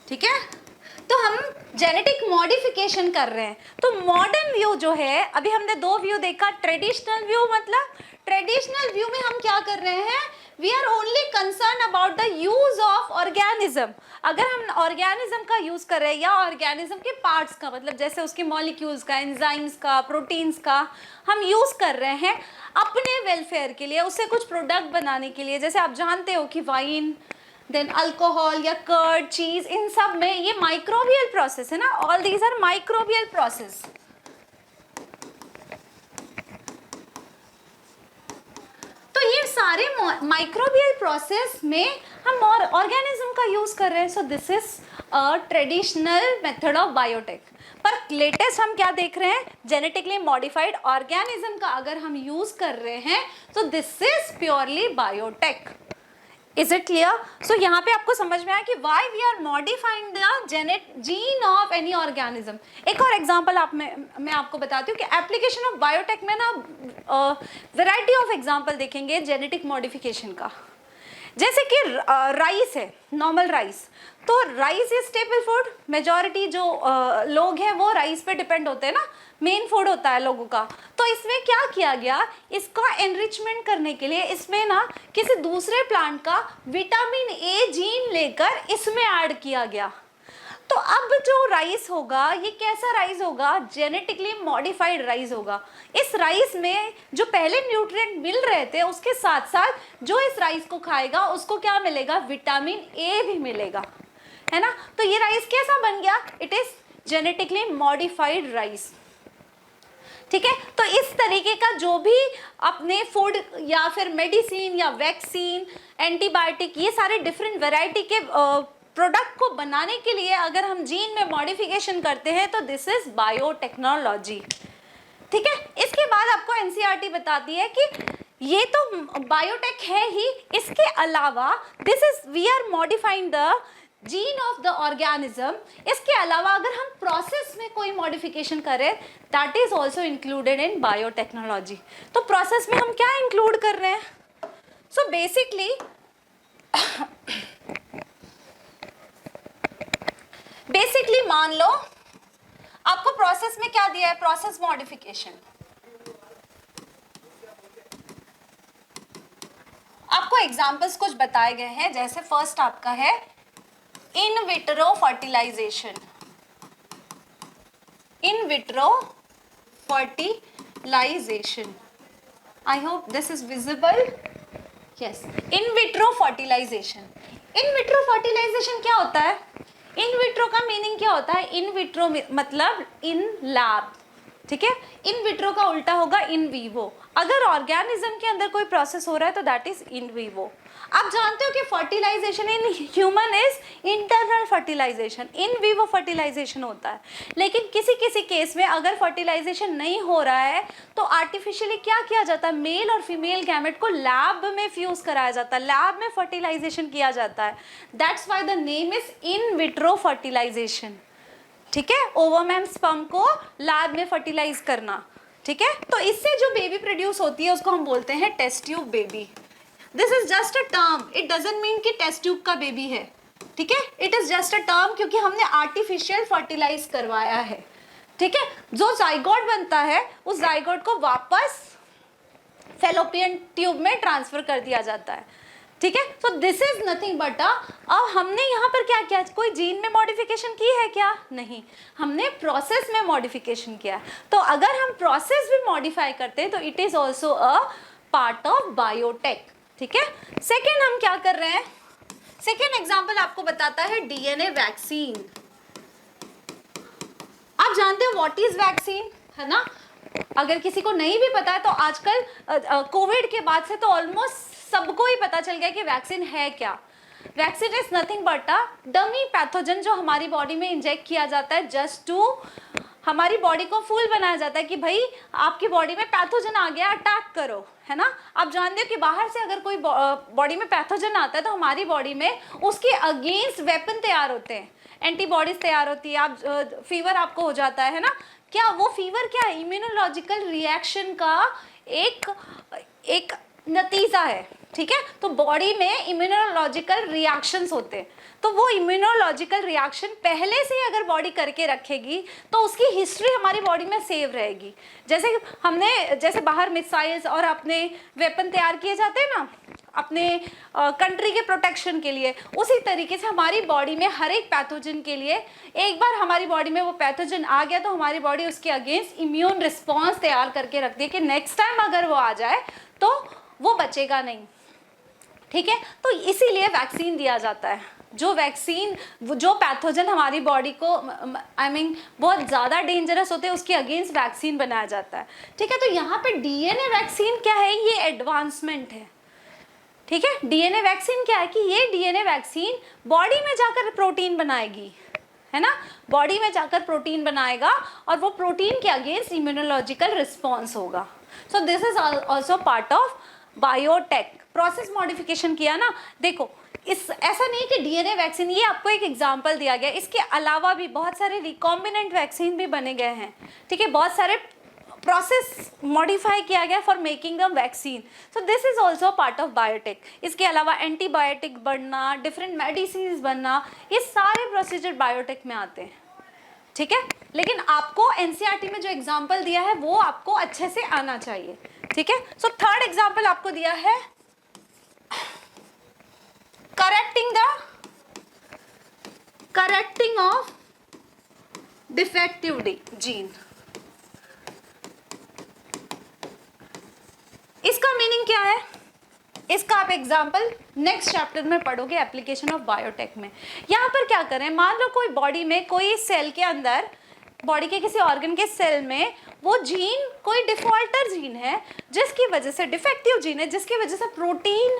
ठीक है। तो हम जेनेटिक मॉडिफिकेशन कर रहे हैं। तो मॉडर्न व्यू जो है, अभी हमने दो व्यू देखा, ट्रेडिशनल व्यू, मतलब ट्रेडिशनल व्यू में हम क्या कर रहे हैं, we are only concern about the use of organism. अगर हम ऑर्गेनिज्म का यूज कर रहे हैं या ऑर्गेनिज्म के पार्ट्स का, मतलब जैसे उसके मॉलिक्यूल्स का, एंजाइम्स का, प्रोटीन्स का हम यूज कर रहे हैं अपने वेलफेयर के लिए, उससे कुछ प्रोडक्ट बनाने के लिए। जैसे आप जानते हो कि वाइन, देन अल्कोहल या कर्ड, चीज, इन सब में ये माइक्रोबियल प्रोसेस है ना, all these are microbial process. तो ये सारे माइक्रोबियल प्रोसेस में हम ऑर्गेनिज्म का यूज कर रहे हैं। सो this is a traditional method of biotech. पर लेटेस्ट हम क्या देख रहे हैं, जेनेटिकली मॉडिफाइड ऑर्गेनिज्म का अगर हम यूज कर रहे हैं तो this is purely biotech. Is it clear? So यहाँ पे आपको समझ में आया कि why we are modifying the gene of any organism. एक और एग्जांपल मैं आपको बताती हूँ कि एप्लीकेशन ऑफ बायोटेक में ना वैरायटी ऑफ एग्जांपल देखेंगे जेनेटिक मॉडिफिकेशन का। जैसे कि राइस है, नॉर्मल राइस, तो rice is staple food, majority जो लोग हैं वो राइस पे डिपेंड होते हैं ना, मेन फूड होता है लोगों का। तो इसमें क्या किया गया, इसका एनरिचमेंट करने के लिए इसमें ना किसी दूसरे प्लांट का विटामिन ए जीन लेकर इसमें ऐड किया गया। तो अब जो राइस होगा ये कैसा राइस होगा, जेनेटिकली मॉडिफाइड राइस होगा। इस राइस में जो पहले न्यूट्रिएंट मिल रहे थे उसके साथ साथ जो इस राइस को खाएगा उसको क्या मिलेगा, विटामिन ए भी मिलेगा, है ना। तो ये राइस कैसा बन गया, it is genetically modified rice. ठीक है, तो इस तरीके का जो भी अपने फूड या फिर मेडिसिन या वैक्सीन, एंटीबायोटिक, ये सारे डिफरेंट वैरायटी के प्रोडक्ट को बनाने के लिए अगर हम जीन में मॉडिफिकेशन करते हैं तो दिस इज बायोटेक्नोलॉजी। ठीक है, इसके बाद आपको एनसीईआरटी बताती है कि ये तो बायोटेक है ही, इसके अलावा this is we are modifying the gene of the organism. इसके अलावा अगर हम प्रोसेस में कोई मॉडिफिकेशन करें that is also included in biotechnology. तो प्रोसेस में हम क्या इंक्लूड कर रहे हैं, सो बेसिकली मान लो आपको प्रोसेस में क्या दिया है, प्रोसेस मॉडिफिकेशन। आपको एग्जांपल्स कुछ बताए गए हैं, जैसे फर्स्ट आपका है in vitro fertilisation. In vitro fertilisation, I hope this is visible, yes. In vitro fertilisation, in vitro fertilisation क्या होता है, इन विट्रो का मीनिंग क्या होता है, इन विट्रो मतलब इन लैब। ठीक है, इन विट्रो का उल्टा होगा इन वीवो। अगर ऑर्गेनिज्म के अंदर कोई प्रोसेस हो रहा है तो दैट इज इन वीवो। आप जानते हो कि fertilisation in human is internal fertilisation, in vivo fertilisation होता है। लेकिन किसी किसी केस में अगर फर्टिलाइजेशन नहीं हो रहा है तो आर्टिफिशियली क्या किया जाता है, मेल और फीमेल गैमेट को लैब में फ्यूज कराया जाता है, लैब में फर्टिलाइजेशन किया जाता है। That's why the name is in vitro fertilisation. ठीक है, ओवम एंड स्पर्म को लैब में फर्टिलाइज करना। ठीक है, तो इससे जो बेबी प्रोड्यूस होती है उसको हम बोलते हैं test tube baby. This is just a term, it doesn't mean कि टेस्ट ट्यूब का बेबी है। ठीक है, it is just a term क्योंकि हमने आर्टिफिशियल फर्टिलाइज करवाया है। ठीक है, जो जाइगोट बनता है उस जाइगोट को वापस फैलोपियन ट्यूब में ट्रांसफर कर दिया जाता है। ठीक है, so this is nothing but अब हमने यहाँ पर क्या किया, कोई जीन में मॉडिफिकेशन की है क्या, नहीं, हमने प्रोसेस में मॉडिफिकेशन किया। तो अगर हम प्रोसेस भी मॉडिफाई करते हैं तो it is also a part of biotech. ठीक है, सेकेंड हम क्या कर रहे हैं, सेकेंड एग्जाम्पल आपको बताता है डीएनए वैक्सीन। आप जानते हो व्हाट इज वैक्सीन, है ना। अगर किसी को नहीं भी पता है तो आजकल कोविड के बाद से तो ऑलमोस्ट सबको ही पता चल गया कि वैक्सीन है क्या। Vaccine is nothing but a dummy pathogen जो हमारी बॉडी में इंजेक्ट किया जाता है जस्ट टू हमारी बॉडी को फूल बनाया जाता है कि भाई आपकी बॉडी में पैथोजन आ गया, अटैक करो, है ना। आप जानते हो कि बाहर से अगर कोई बॉडी में पैथोजन आता है तो हमारी बॉडी में उसके अगेंस्ट वेपन तैयार होते हैं, एंटीबॉडीज तैयार होती है, आप फीवर आपको हो जाता है ना। क्या वो फीवर क्या है, इम्यूनोलॉजिकल रिएक्शन का एक नतीजा है। ठीक है, तो बॉडी में इम्यूनोलॉजिकल रिएक्शंस होते हैं, तो वो इम्यूनोलॉजिकल रिएक्शन पहले से अगर बॉडी करके रखेगी तो उसकी हिस्ट्री हमारी बॉडी में सेव रहेगी। जैसे बाहर मिसाइल्स और अपने वेपन तैयार किए जाते हैं ना अपने कंट्री के प्रोटेक्शन के लिए, उसी तरीके से हमारी बॉडी में हर एक पैथोजन के लिए एक बार हमारी बॉडी में वो पैथोजन आ गया तो हमारी बॉडी उसके अगेंस्ट इम्यून रिस्पॉन्स तैयार करके रखती है कि नेक्स्ट टाइम अगर वो आ जाए तो वो बचेगा नहीं। ठीक है, तो इसीलिए वैक्सीन दिया जाता है। जो पैथोजन हमारी बॉडी को बहुत ज़्यादा डेंजरस होते हैं उसके अगेंस्ट वैक्सीन बनाया जाता है। ठीक है, तो यहाँ पे डीएनए वैक्सीन क्या है, ये एडवांसमेंट है। ठीक है, डीएनए वैक्सीन क्या है कि ये डीएनए वैक्सीन बॉडी में जाकर प्रोटीन बनाएगी, है ना, बॉडी में जाकर प्रोटीन बनाएगा और वो प्रोटीन के अगेंस्ट इम्यूनोलॉजिकल रिस्पॉन्स होगा। सो this is also part of biotech. Process modification किया ना, देखो इस ऐसा नहीं कि डीएनए वैक्सीन, ये आपको एक एग्जांपल दिया गया, इसके अलावा भी बहुत सारे रिकॉम्बिनेंट वैक्सीन भी बने गए हैं, ठीक है, बहुत सारे प्रोसेस मॉडिफाई किया गया for making the vaccine. So this is also part of biotech. इसके अलावा एंटीबायोटिक बनना, डिफरेंट मेडिसिन बनना, ये सारे प्रोसीजर बायोटेक में आते हैं, ठीक है। लेकिन आपको एनसीईआरटी में जो एग्जाम्पल दिया है वो आपको अच्छे से आना चाहिए, ठीक है। सो थर्ड एग्जाम्पल आपको दिया है करेक्टिंग ऑफ डिफेक्टिव जीन। इसका मीनिंग क्या है, इसका आप एग्जाम्पल नेक्स्ट चैप्टर में पढ़ोगे एप्लीकेशन ऑफ बायोटेक में। यहाँ पर क्या करें, मान लो कोई बॉडी में, कोई सेल के अंदर, बॉडी के किसी ऑर्गन के सेल में वो जीन कोई डिफॉल्टर जीन है, जिसकी वजह से डिफेक्टिव जीन है, जिसकी वजह से प्रोटीन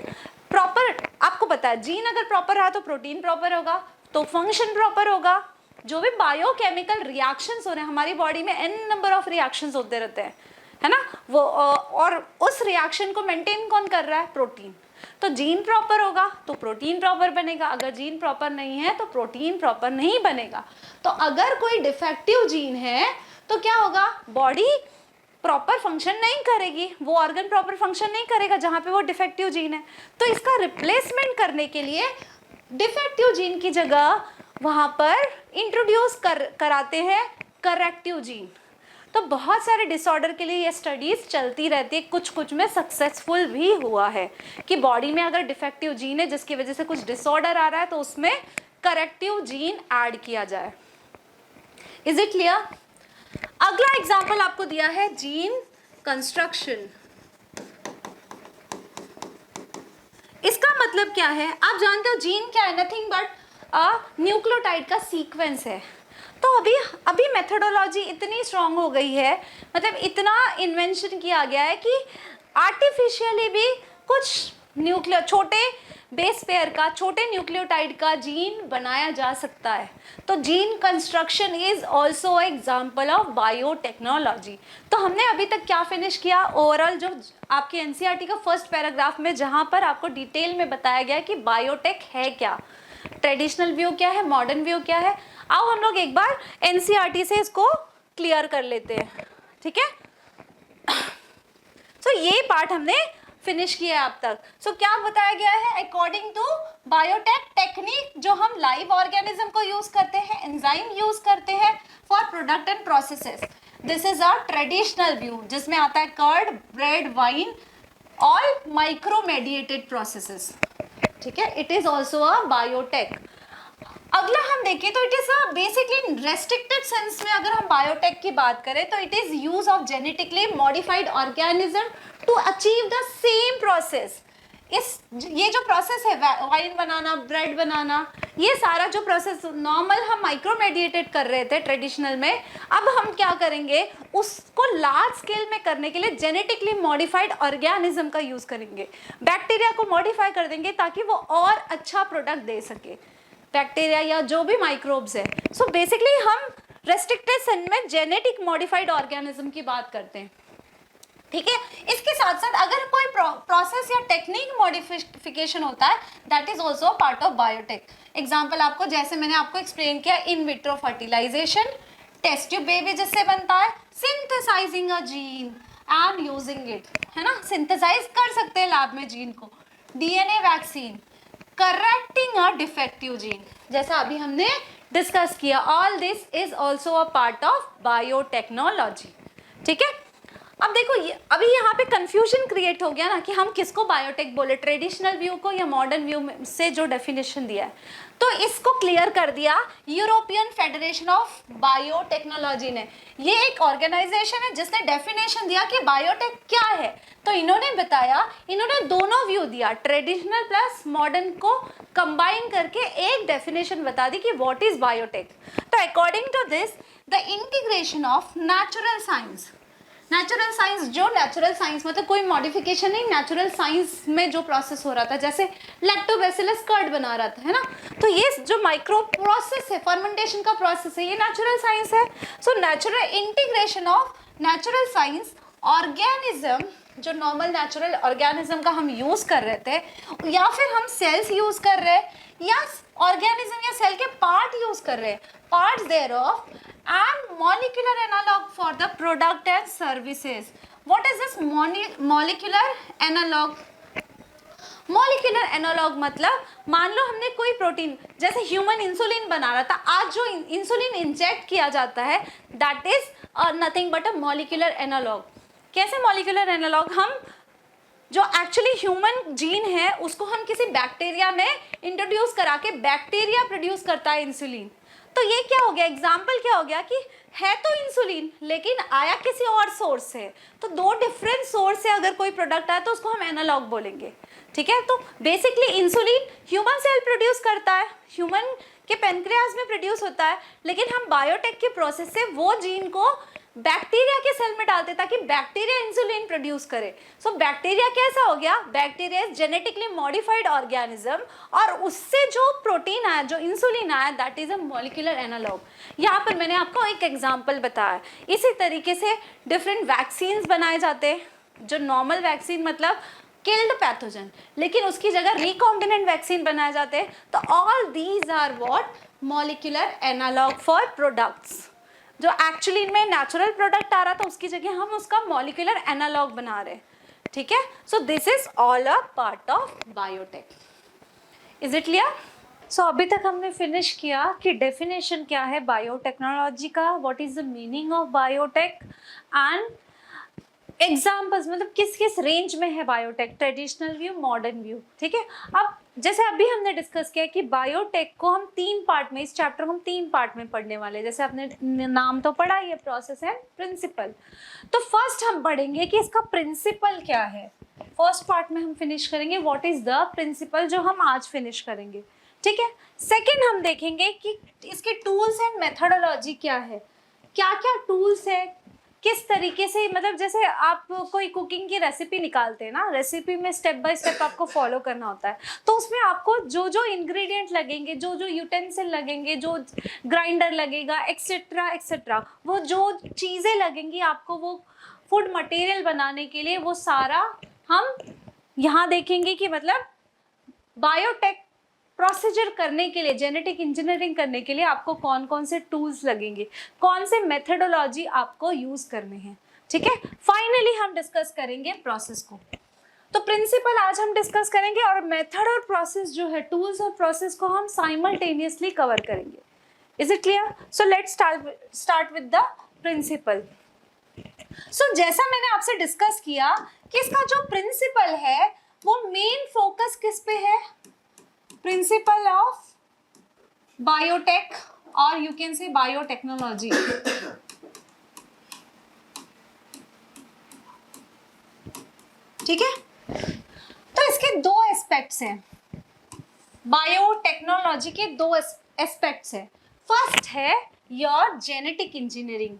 प्रॉपर, आपको पता है जीन अगर प्रॉपर रहा तो प्रोटीन प्रॉपर होगा, तो फंक्शन प्रॉपर होगा। जो भी बायोकेमिकल रिएक्शंस हो रहे हैं हमारी बॉडी में, एन नंबर ऑफ रिएक्शंस होते रहते हैं, है ना, वो और उस रिएक्शन को मेंटेन कौन कर रहा है, प्रोटीन। तो जीन प्रॉपर होगा तो प्रोटीन प्रॉपर बनेगा, अगर जीन प्रॉपर नहीं है तो प्रोटीन प्रॉपर नहीं बनेगा। तो अगर कोई डिफेक्टिव जीन है तो क्या होगा, बॉडी प्रॉपर फंक्शन नहीं करेगी, वो ऑर्गन प्रॉपर फंक्शन नहीं करेगा जहाँ पे वो डिफेक्टिव जीन है। तो इसका रिप्लेसमेंट करने के लिए डिफेक्टिव जीन की जगह वहाँ पर इंट्रोड्यूस कराते हैं करेक्टिव जीन। तो बहुत सारे डिसऑर्डर के लिए ये स्टडीज चलती रहती है, कुछ में सक्सेसफुल भी हुआ है कि बॉडी में अगर डिफेक्टिव जीन है जिसकी वजह से कुछ डिसऑर्डर आ रहा है तो उसमें करेक्टिव जीन ऐड किया जाए। Is it clear? अगला एग्जाम्पल आपको दिया है जीन कंस्ट्रक्शन। इसका मतलब क्या है, आप जानते हो जीन क्या है, नथिंग बट न्यूक्लियोटाइड का सीक्वेंस है। तो अभी मेथोडोलॉजी इतनी स्ट्रांग हो गई है, मतलब इतना इन्वेंशन किया गया है कि आर्टिफिशियली भी कुछ छोटे बेस पेयर का, छोटे न्यूक्लियोटाइड का जीन बनाया जा सकता है। तो gene construction is also example of biotechnology. तो हमने अभी तक क्या फिनिश किया, ओवरऑल जो आपके एनसीईआरटी का फर्स्ट पैराग्राफ में जहाँ पर आपको डिटेल में बताया गया कि बायोटेक है क्या, ट्रेडिशनल व्यू क्या है, मॉडर्न व्यू क्या है। आओ हम लोग एक बार एनसीईआरटी से इसको क्लियर कर लेते हैं, ठीक है। सो ये पार्ट हमने फिनिश किया है अब तक। सो क्या बताया गया है, अकॉर्डिंग टू बायोटेक टेक्निक जो हम लाइव ऑर्गेनिज्म को यूज करते हैं, एंजाइम यूज करते हैं for product and processes. This is our traditional view जिसमें आता है curd, bread, wine, all micro mediated processes, ठीक है। It is also a biotech. अगला हम देखें तो it is a basically restricted sense में अगर हम बायोटेक की बात करें तो it is use of genetically modified organism to achieve the same process. ये जो प्रोसेस है वाइन बनाना, ब्रेड बनाना, ये सारा जो प्रोसेस नॉर्मल हम माइक्रो मेडिएटेड कर रहे थे ट्रेडिशनल में, अब हम क्या करेंगे, उसको लार्ज स्केल में करने के लिए जेनेटिकली मॉडिफाइड ऑर्गेनिज्म का यूज करेंगे। बैक्टीरिया को मॉडिफाई कर देंगे ताकि वो और अच्छा प्रोडक्ट दे सके, बैक्टीरिया या जो भी माइक्रोब्स है। सो बेसिकली हम रेस्ट्रिक्टेड सेंस में जेनेटिक मॉडिफाइड ऑर्गेनिज्म की बात करते हैं, ठीक है। इसके साथ साथ अगर कोई प्रोसेस या टेक्निक मॉडिफिकेशन होता है that is also part of biotech. Example आपको, जैसे मैंने आपको एक्सप्लेन किया, in vitro fertilisation, test tube baby जिससे बनता है, synthesising a gene and using it, है ना, सिंथेसाइज कर सकते हैं लैब में जीन को, DNA vaccine, correcting a defective gene जैसा अभी हमने डिस्कस किया। All this is also a part of biotechnology, ठीक है। अब देखो अभी यहाँ पे कंफ्यूजन क्रिएट हो गया ना कि हम किसको बायोटेक बोले, ट्रेडिशनल व्यू को या मॉडर्न व्यू से जो डेफिनेशन दिया है। तो इसको क्लियर कर दिया यूरोपियन फेडरेशन ऑफ बायोटेक्नोलॉजी ने। ये एक ऑर्गेनाइजेशन है जिसने डेफिनेशन दिया कि बायोटेक क्या है। तो इन्होंने बताया, इन्होंने दोनों व्यू दिया, ट्रेडिशनल प्लस मॉडर्न को कंबाइन करके एक डेफिनेशन बता दी कि व्हाट इज बायोटेक। तो according to this, the integration of natural science, natural science, जो नेचुरल साइंस मतलब कोई मॉडिफिकेशन नहीं, नेचुरल साइंस में जो प्रोसेस हो रहा था, जैसे लैक्टोबैसिलस कर्ड बना रहा था, है ना, तो ये जो माइक्रो प्रोसेस है, फर्मेंटेशन का प्रोसेस है, ये नेचुरल साइंस है। So natural integration of natural science organism, जो नॉर्मल नेचुरल ऑर्गेनिज्म का हम यूज कर रहे थे, या फिर हम सेल्स यूज कर रहे हैं, या ऑर्गेनिज्म या सेल के पार्ट यूज कर रहे हैं, parts thereof, and molecular analogue for the product and services. What is this molecular analogue? Molecular analogue मतलब मान लो हमने कोई प्रोटीन, जैसे ह्यूमन इंसुलिन बना रहा था, आज जो इंसुलिन इंजेक्ट किया जाता है that is nothing but a molecular analogue. कैसे मॉलिक्यूलर एनालॉग? हम जो एक्चुअली ह्यूमन जीन है उसको हम किसी बैक्टीरिया में इंट्रोड्यूस करा के बैक्टीरिया प्रोड्यूस करता है इंसुलिन। तो ये क्या हो गया, एग्जाम्पल क्या हो गया कि है तो इंसुलिन लेकिन आया किसी और सोर्स से, तो दो डिफरेंट सोर्स से अगर कोई प्रोडक्ट आया तो उसको हम एनालॉग बोलेंगे, ठीक है। तो basically insulin human cell produce करता है, ह्यूमन के पेनक्रियाज में प्रोड्यूस होता है, लेकिन हम बायोटेक के प्रोसेस से वो जीन को बैक्टीरिया के सेल में डालते ताकि बैक्टीरिया इंसुलिन प्रोड्यूस करे। सो बैक्टीरिया कैसा हो गया? Bacteria is genetically modified organism, और उससे जो प्रोटीन आया, जो इंसुलिन आया, that is a molecular analogue. यहाँ पर मैंने आपको एक एग्जांपल बताया। इसी तरीके से डिफरेंट वैक्सीन्स बनाए जाते हैं, जो नॉर्मल वैक्सीन मतलब किल्ड पैथोजन, लेकिन उसकी जगह रिकॉम्बिनेंट वैक्सीन बनाए जाते हैं। तो all these are what? Molecular analogue for products. जो एक्चुअली इनमें नेचुरल प्रोडक्ट आ रहा था उसकी जगह हम उसका मॉलिक्यूलर एनालॉग बना रहे हैं, ठीक है। So this is all a part of biotech. Is it clear? So अभी तक हमने फिनिश किया कि डेफिनेशन क्या है बायोटेक्नोलॉजी का, what is the meaning of biotech, and examples मतलब किस किस रेंज में है biotech, traditional view, modern view, ठीक है। अब जैसे अभी हमने डिस्कस किया कि बायोटेक को हम 3 पार्ट में, इस चैप्टर को हम 3 पार्ट में पढ़ने वाले हैं। जैसे आपने नाम तो पढ़ा, ये प्रोसेस एंड प्रिंसिपल। तो फर्स्ट हम पढ़ेंगे कि इसका प्रिंसिपल क्या है। फर्स्ट पार्ट में हम फिनिश करेंगे व्हाट इज द प्रिंसिपल, जो हम आज फिनिश करेंगे, ठीक है। सेकेंड हम देखेंगे कि इसके टूल्स एंड मेथोडोलॉजी क्या है, क्या क्या टूल्स है, किस तरीके से, मतलब जैसे आप कोई कुकिंग की रेसिपी निकालते हैं ना, रेसिपी में स्टेप बाय स्टेप आपको फॉलो करना होता है, तो उसमें आपको जो जो इंग्रेडिएंट लगेंगे, जो जो यूटेंसिल लगेंगे, जो ग्राइंडर लगेगा, एक्सेट्रा एक्सेट्रा, वो जो चीज़ें लगेंगी आपको वो फूड मटेरियल बनाने के लिए, वो सारा हम यहाँ देखेंगे कि मतलब बायोटेक प्रोसीजर करने के लिए, जेनेटिक इंजीनियरिंग करने के लिए आपको कौन कौन से टूल्स लगेंगे, कौन से मेथडोलॉजी आपको यूज करने हैं, ठीक है। फाइनली हम डिस्कस करेंगे प्रोसेस को। तो प्रिंसिपल आज हम डिस्कस करेंगे, और मेथड और प्रोसेस जो है, टूल्स और प्रोसेस को हम साइमल्टेनियसली कवर करेंगे। Is it clear? So let's start with the principle. So जैसा मैंने आपसे डिस्कस किया कि इसका जो प्रिंसिपल है वो मेन फोकस किस पे है? Principle of biotech, or you can say biotechnology. ठीक है, तो इसके दो एस्पेक्ट्स हैं, बायोटेक्नोलॉजी के दो एस्पेक्ट्स हैं। फर्स्ट है your genetic engineering,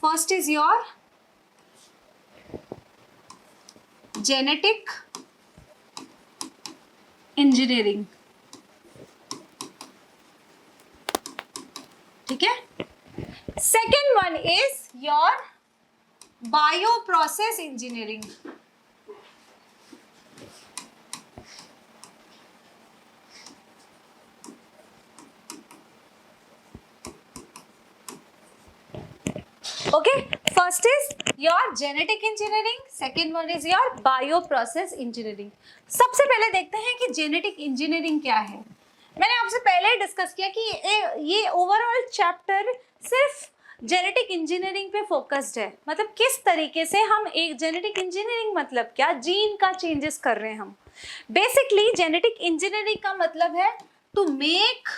first is your genetic engineering, ठीक है। Second one is your bio process engineering. Okay, first is your genetic engineering, second one is your bio process engineering. सबसे पहले देखते हैं कि जेनेटिक इंजीनियरिंग क्या है। मैंने आपसे पहले ही डिस्कस किया कि ये ओवरऑल चैप्टर सिर्फ जेनेटिक इंजीनियरिंग पे फोकस्ड है, मतलब किस तरीके से हम एक जेनेटिक इंजीनियरिंग मतलब क्या, जीन का चेंजेस कर रहे हैं हम। बेसिकली जेनेटिक इंजीनियरिंग का मतलब है to make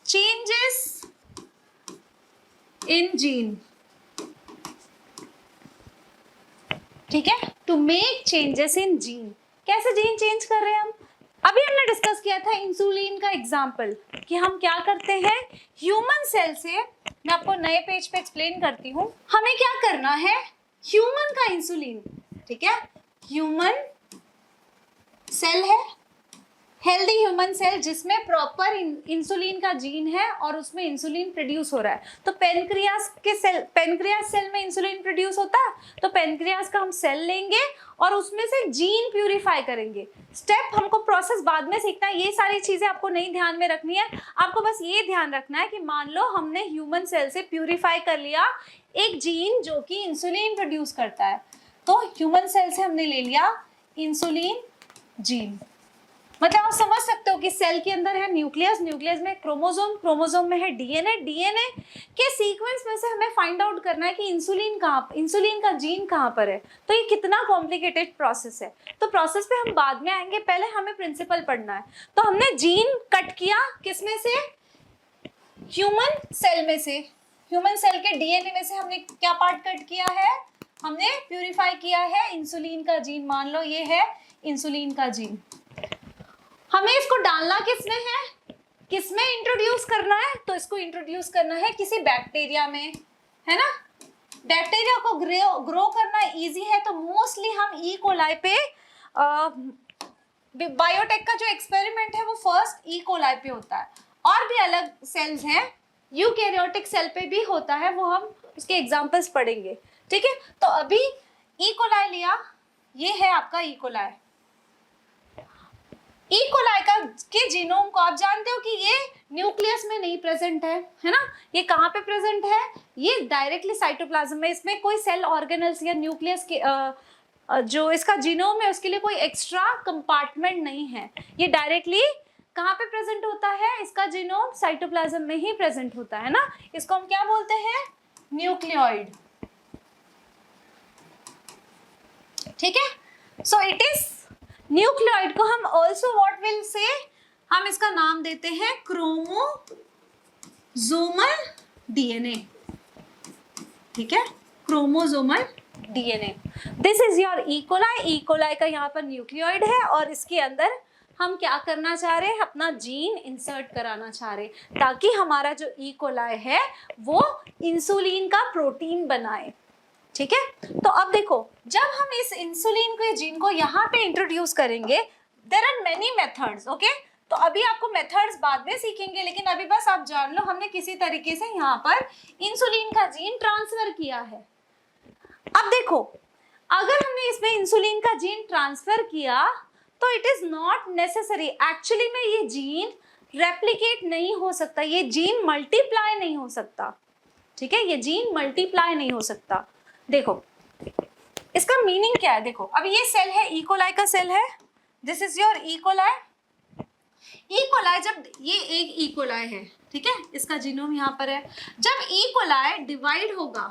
changes in gene, ठीक है, to make changes in gene. कैसे जीन चेंज कर रहे हैं हम? अभी हमने डिस्कस किया था इंसुलिन का एग्जाम्पल कि हम क्या करते हैं, ह्यूमन सेल से मैं आपको नए पेज पे एक्सप्लेन करती हूँ। हमें क्या करना है, ह्यूमन का इंसुलिन, ठीक है, ह्यूमन सेल है, हेल्दी ह्यूमन सेल जिसमें प्रॉपर इंसुलिन का जीन है और उसमें इंसुलिन प्रोड्यूस हो रहा है। तो पेनक्रियास सेल में इंसुलिन प्रोड्यूस होता है, तो पेनक्रियास का हम सेल लेंगे और उसमें से जीन प्यूरिफाई करेंगे। स्टेप हमको प्रोसेस बाद में सीखना है, ये सारी चीजें आपको नहीं ध्यान में रखनी है। आपको बस ये ध्यान रखना है कि मान लो हमने ह्यूमन सेल से प्यूरिफाई कर लिया एक जीन जो कि इंसुलिन प्रोड्यूस करता है, तो ह्यूमन सेल से हमने ले लिया इंसुलिन जीन। मतलब आप समझ सकते हो कि सेल के अंदर है न्यूक्लियस, न्यूक्लियस में क्रोमोसोम, क्रोमोसोम में है डीएनए, डीएनए के सीक्वेंस में से हमें फाइंड आउट करना है कि इंसुलिन का जीन कहाँ पर है। तो ये कितना कॉम्प्लिकेटेड प्रोसेस है, तो प्रोसेस पे हम बाद में आएंगे, पहले हमें प्रिंसिपल पढ़ना है। तो हमने जीन कट किया किसमें से, ह्यूमन सेल में से, ह्यूमन सेल के डीएनए में से हमने क्या पार्ट कट किया है, हमने प्यूरिफाई किया है इंसुलिन का जीन। मान लो ये है इंसुलिन का जीन, हमें इसको डालना किसमें है, किसमें इंट्रोड्यूस करना है, तो इसको इंट्रोड्यूस करना है किसी बैक्टीरिया में, है ना। बैक्टीरिया को ग्रो करना इजी है, तो मोस्टली हम ई कोलाई पे बायोटेक का जो एक्सपेरिमेंट है वो फर्स्ट ई कोलाई पे होता है। और भी अलग सेल्स हैं, यूकैरियोटिक सेल पे भी होता है, वो हम उसके एग्जांपल्स पढ़ेंगे, ठीक है। तो अभी ई कोलाई लिया, ये है आपका ई कोलाई। ई कोलाई का के जीनोम को आप जानते हो कि ये न्यूक्लियस में नहीं प्रेजेंट है ना। ये कहाँ पे प्रेजेंट है, ये डायरेक्टली साइटोप्लाज्म में, इसमें कोई सेल ऑर्गेनल्स या न्यूक्लियस के जो इसका जीनोम है उसके लिए कोई एक्स्ट्रा कंपार्टमेंट नहीं है, ये डायरेक्टली कहाँ पे प्रेजेंट होता है, इसका जीनोम साइटोप्लाज्म में ही प्रेजेंट होता है ना। इसको हम क्या बोलते हैं, न्यूक्लियोइड, ठीक है। सो इट इज न्यूक्लियोइड को हम ऑल्सो व्हाट विल से, हम इसका नाम देते हैं क्रोमोसोमल डीएनए, ठीक है, chromosomal DNA. This is your E coli. E coli का यहाँ पर न्यूक्लियोइड है और इसके अंदर हम क्या करना चाह रहे हैं, अपना जीन इंसर्ट कराना चाह रहे हैं ताकि हमारा जो ई कोलाई है वो इंसुलिन का प्रोटीन बनाए, ठीक है। तो अब देखो, जब हम इस इंसुलिन के जीन को यहाँ पे इंट्रोड्यूस करेंगे, there are many methods, okay. तो अभी आपको मेथड्स बाद में सीखेंगे, लेकिन अभी बस आप जान लो हमने किसी तरीके से यहाँ पर इंसुलिन का जीन ट्रांसफर किया है। अब देखो, अगर हमने इसमें इंसुलिन का जीन ट्रांसफर किया तो it is not necessary, actually में ये जीन रेप्लिकेट नहीं हो सकता, ये जीन मल्टीप्लाई नहीं हो सकता, ठीक है, ये जीन मल्टीप्लाई नहीं हो सकता। देखो इसका मीनिंग क्या है, देखो अब ये सेल है, ई कोलाई का सेल है, this is your E coli. E coli, जब ये एक ई कोलाई है, ठीक है, इसका जीनोम यहाँ पर है, जब ई कोलाई डिवाइड होगा,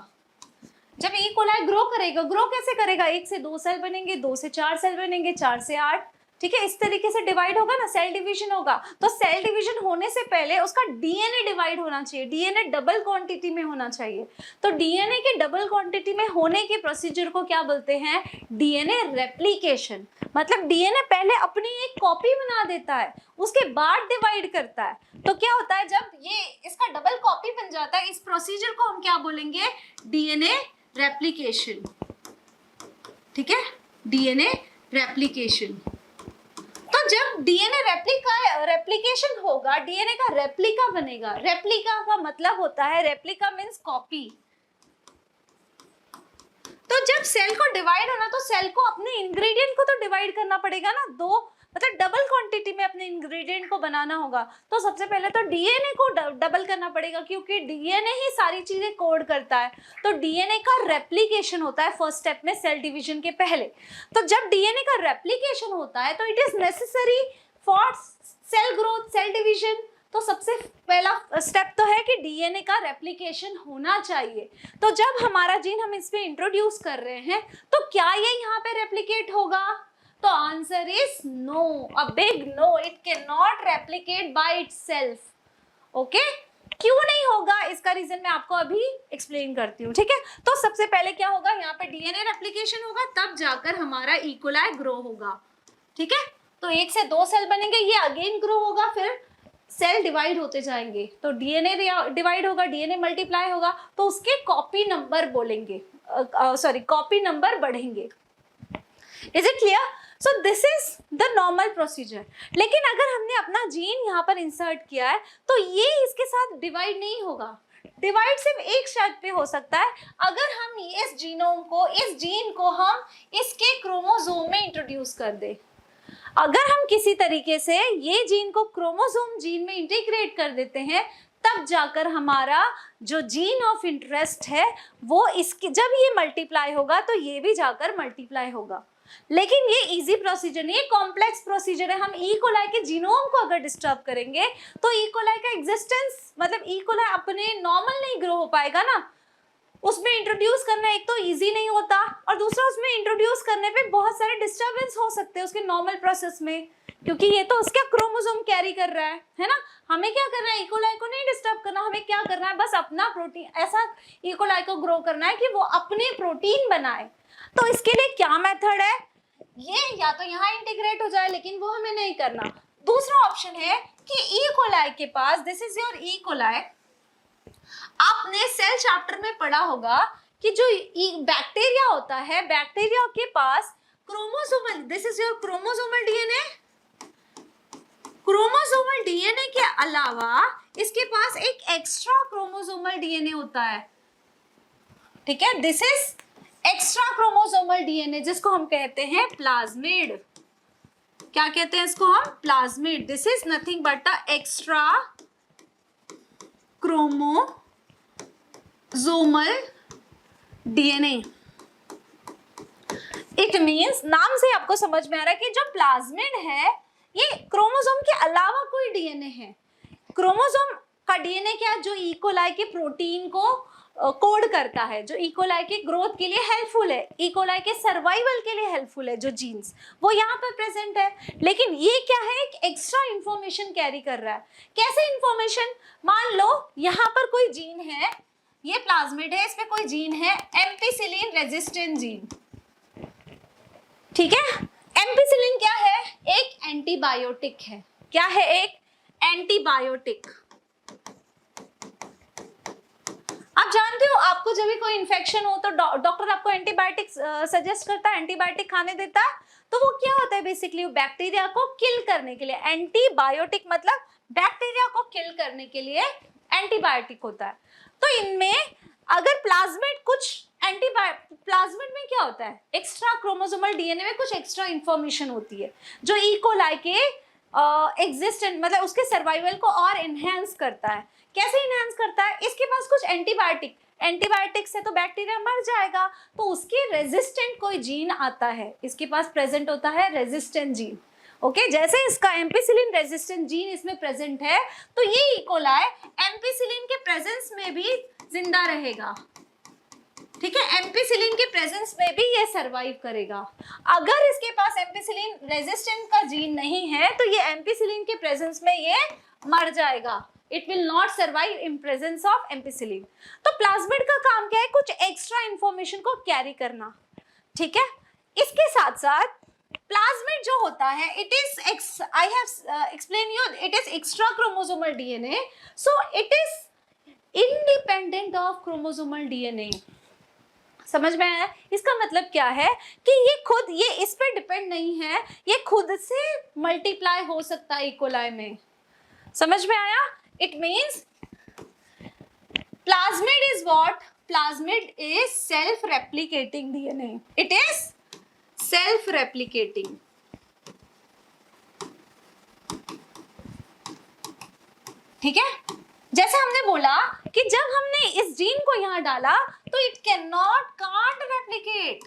जब ई कोलाई ग्रो करेगा, ग्रो कैसे करेगा, 1 से 2 सेल बनेंगे, 2 से 4 सेल बनेंगे, 4 से 8, ठीक है, इस तरीके से डिवाइड होगा ना, सेल डिवीजन होगा। तो सेल डिवीजन होने से पहले उसका डीएनए डिवाइड होना चाहिए, डीएनए डबल क्वांटिटी में होना चाहिए। तो डीएनए के डबल क्वांटिटी में होने के प्रोसीजर को क्या बोलते हैं, डीएनए रेप्लिकेशन। मतलब डीएनए पहले अपनी एक कॉपी बना देता है, उसके बाद डिवाइड करता है। तो क्या होता है, जब ये इसका डबल कॉपी बन जाता है, इस प्रोसीजर को हम क्या बोलेंगे, डीएनए रेप्लिकेशन, ठीक है, डीएनए रेप्लिकेशन। तो जब डीएनए रेप्लिकेशन होगा, डीएनए का रेप्लिका बनेगा। रेप्लिका का मतलब होता है, रेप्लिका मींस कॉपी। तो जब सेल को डिवाइड होना, तो सेल को अपने इंग्रेडिएंट को तो डिवाइड करना पड़ेगा ना, दो मतलब डबल क्वांटिटी में अपने इंग्रेडिएंट को बनाना होगा। तो सबसे पहले तो डीएनए को डबल करना पड़ेगा, क्योंकि डीएनए ही सारी चीजें कोड करता है। तो डीएनए का रेप्लिकेशन होता है फर्स्ट स्टेप में, सेल डिवीजन के पहले। तो जब डीएनए का रेप्लिकेशन होता है तो it is necessary for cell growth, cell division. तो सबसे पहला स्टेप तो है कि डीएनए का रेप्लिकेशन होना चाहिए। तो जब हमारा जीन हम इसमें इंट्रोड्यूस कर रहे हैं, तो क्या ये यहाँ पे रेप्लिकेट होगा, तो answer is no, a big no, it can not replicate by itself, okay. क्यों नहीं होगा, इसका रीजन मैं आपको अभी एक्सप्लेन करती हूँ, ठीक है। तो सबसे पहले क्या होगा, यहाँ पे डीएनए रेप्लिकेशन होगा, तब जाकर हमारा ई कोलाई ग्रो होगा, ठीक है। तो 1 से 2 सेल बनेंगे, ये अगेन ग्रो होगा, फिर सेल डिवाइड होते जाएंगे तो डीएनए डिवाइड होगा, डीएनए मल्टीप्लाई होगा, तो उसके कॉपी नंबर बोलेंगे, सॉरी कॉपी नंबर बढ़ेंगे। Is it clear? So this is the normal procedure. लेकिन अगर हमने अपना जीन यहाँ पर इंसर्ट किया है तो ये इसके साथ डिवाइड नहीं होगा। डिवाइड सिर्फ एक शर्त पे हो सकता है, अगर हम इस जीनोम को, इस जीन को हम इसके क्रोमोसोम में इंट्रोड्यूस कर दे। अगर हम किसी तरीके से ये जीन को क्रोमोसोम जीन में इंटीग्रेट कर देते हैं, तब जाकर हमारा जो जीन ऑफ इंटरेस्ट है वो इसके, जब ये मल्टीप्लाई होगा तो ये भी जाकर मल्टीप्लाई होगा। लेकिन ये इजी प्रोसीजर नहीं, ये कॉम्प्लेक्स प्रोसीजर है। हम ई कोलाई के जीनोम को अगर डिस्टर्ब करेंगे तो ई कोलाई का एग्जिस्टेंस, मतलब ई कोलाई अपने नॉर्मल नहीं ग्रो हो पाएगा ना। उसमें इंट्रोड्यूस करना एक तो इजी नहीं होता, और दूसरा उसमें इंट्रोड्यूस करने पे बहुत सारे डिस्टर्बेंस हो सकते हैं उसके नॉर्मल प्रोसेस में, क्योंकि ये तो उसका क्रोमोसोम कैरी कर रहा है ना। हमें क्या करना है, ई कोलाई को नहीं डिस्टर्ब करना, हमें क्या करना है, बस अपना प्रोटीन, ऐसा ई कोलाई को ग्रो करना है कि वो अपने प्रोटीन बनाए। तो इसके लिए क्या मेथड है, ये या तो यहाँ इंटीग्रेट हो जाए, लेकिन वो हमें नहीं करना। दूसरा ऑप्शन है कि ई कोलाई के पास, this is your E coli, आपने सेल चैप्टर में पढ़ा होगा कि जो बैक्टीरिया होता है, बैक्टीरिया के पास chromosomal, this is your chromosomal DNA, chromosomal DNA के अलावा इसके पास एक एक्स्ट्रा क्रोमोसोमल डीएनए होता है, ठीक है। This is extra chromosomal DNA, जिसको हम कहते हैं प्लाज्मिड। क्या कहते हैं इसको हम? Plasmid. This is nothing but a extra chromosomal DNA. It means, नाम से आपको समझ में आ रहा है कि जो प्लाज्मिड है ये क्रोमोसोम के अलावा कोई डीएनए है। क्रोमोसोम का डीएनए क्या है? जो ई कोलाई के प्रोटीन को कोड करता है, जो ई कोलाई के ग्रोथ के लिए हेल्पफुल है, ई कोलाई के सर्वाइवल के लिए हेल्पफुल है, जो जीन्स वो यहाँ पर प्रेजेंट है। लेकिन ये क्या है, एक एक्स्ट्रा इंफॉर्मेशन कैरी कर रहा है। कैसे इंफॉर्मेशन? मान लो यहाँ पर कोई जीन है, ये प्लाज्मिड है, इस पे कोई जीन है एम्पिसिलिन रेजिस्टेंट जीन, ठीक है। एम्पिसिलिन क्या है? एक एंटीबायोटिक है। क्या है? एक एंटीबायोटिक। आप जानते हो, आपको जब भी कोई इन्फेक्शन हो तो डॉक्टर आपको एंटीबायोटिक सजेस्ट करता है, एंटीबायोटिक खाने देता है, तो वो क्या होता है बेसिकली? बैक्टीरिया को किल करने के लिए। एंटीबायोटिक मतलब बैक्टीरिया को किल करने के लिए एंटीबायोटिक होता है। तो इनमें अगर प्लाज्मिड कुछ प्लाज्मिड में क्या होता है? एक्स्ट्रा क्रोमोसोमल डीएनए में कुछ एक्स्ट्रा इंफॉर्मेशन होती है जो ई कोलाई के एग्जिस्टेंट, मतलब उसके सर्वाइवल को और एनहेंस करता है। कैसे इनहेंस करता है? इसके पास कुछ एंटीबायोटिक से तो बैक्टीरिया मर जाएगा, तो उसके रेजिस्टेंट कोई जीन आता है, इसके पास प्रेजेंट होता है रेजिस्टेंट जीन। ओके, जैसे इसका एम्पिसिलिन रेजिस्टेंट जीन इसमें प्रेजेंट है, तो ये ई कोलाई एम्पिसिलिन के प्रेजेंस में भी जिंदा रहेगा, ठीक है। एम्पिसिलिन के प्रेजेंस में भी ये सरवाइव करेगा। अगर इसके पास एम्पिसिलिन रेजिस्टेंट का जीन नहीं है तो ये एम्पिसिलिन के प्रेजेंस में ये मर जाएगा। It will not survive in presence of ampicillin. तो प्लाज्मिड का काम क्या है? कुछ एक्स्ट्रा इंफॉर्मेशन को कैरी करना, ठीक है। इसके साथ साथ प्लाज्मिड जो होता है, it is, I have explain you, it is extra chromosomal DNA, so it is independent of chromosomal DNA. समझ में आया? इसका मतलब क्या है कि ये खुद, ये इस पे डिपेंड नहीं है, ये खुद से मल्टीप्लाई हो सकता है ई कोलाई में। समझ में आया? It means plasmid is what? Plasmid is self replicating DNA. It is self replicating. ठीक है। जैसे हमने बोला कि जब हमने इस जीन को यहां डाला तो it can not, can't replicate,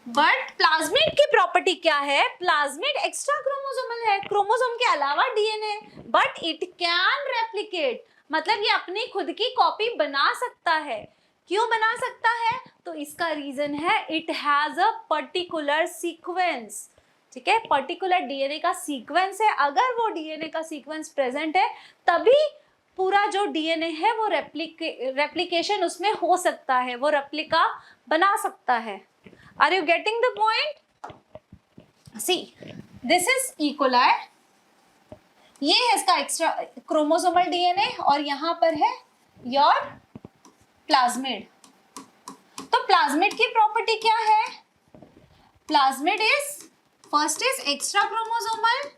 but plasmid की प्रॉपर्टी क्या है? प्लाज्मिड एक्स्ट्रा क्रोमोसोमल है, क्रोमोसोम के अलावा DNA, but it can replicate, मतलब ये अपनी खुद की कॉपी बना सकता है। क्यों बना सकता है? तो इसका रीजन है it has a particular sequence, ठीक है। पर्टिकुलर डीएनए का सीक्वेंस है, अगर वो डीएनए का सीक्वेंस प्रेजेंट है तभी पूरा जो डीएनए है वो रेप्लिकेशन उसमें हो सकता है, वो रेप्लिका बना सकता है। Are you getting the point? See, this is E coli, ये है इसका एक्स्ट्रा क्रोमोसोमल डीएनए और यहां पर है योर प्लाज्मिड। तो प्लाज्मिड की प्रॉपर्टी क्या है? Plasmid is first is extra chromosomal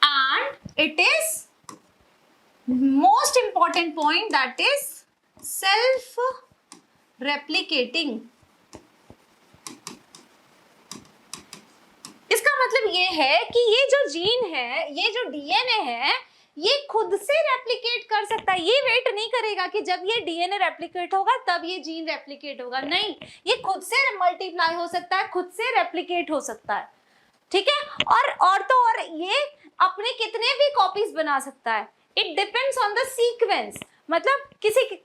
and it is most important point that is self replicating। इसका मतलब ये है कि ये जो जीन है, ये जो डीएनए है, ये खुद से रेप्लिकेट कर सकता है। ये वेट नहीं करेगा कि जब ये डीएनए रेप्लिकेट होगा तब ये जीन रेप्लिकेट होगा, नहीं, ये खुद से मल्टीप्लाई हो सकता है, खुद से रेप्लिकेट हो सकता है, ठीक है। और तो और ये अपने कितने भी कॉपीज बना सकता है। It depends on the sequence, मतलब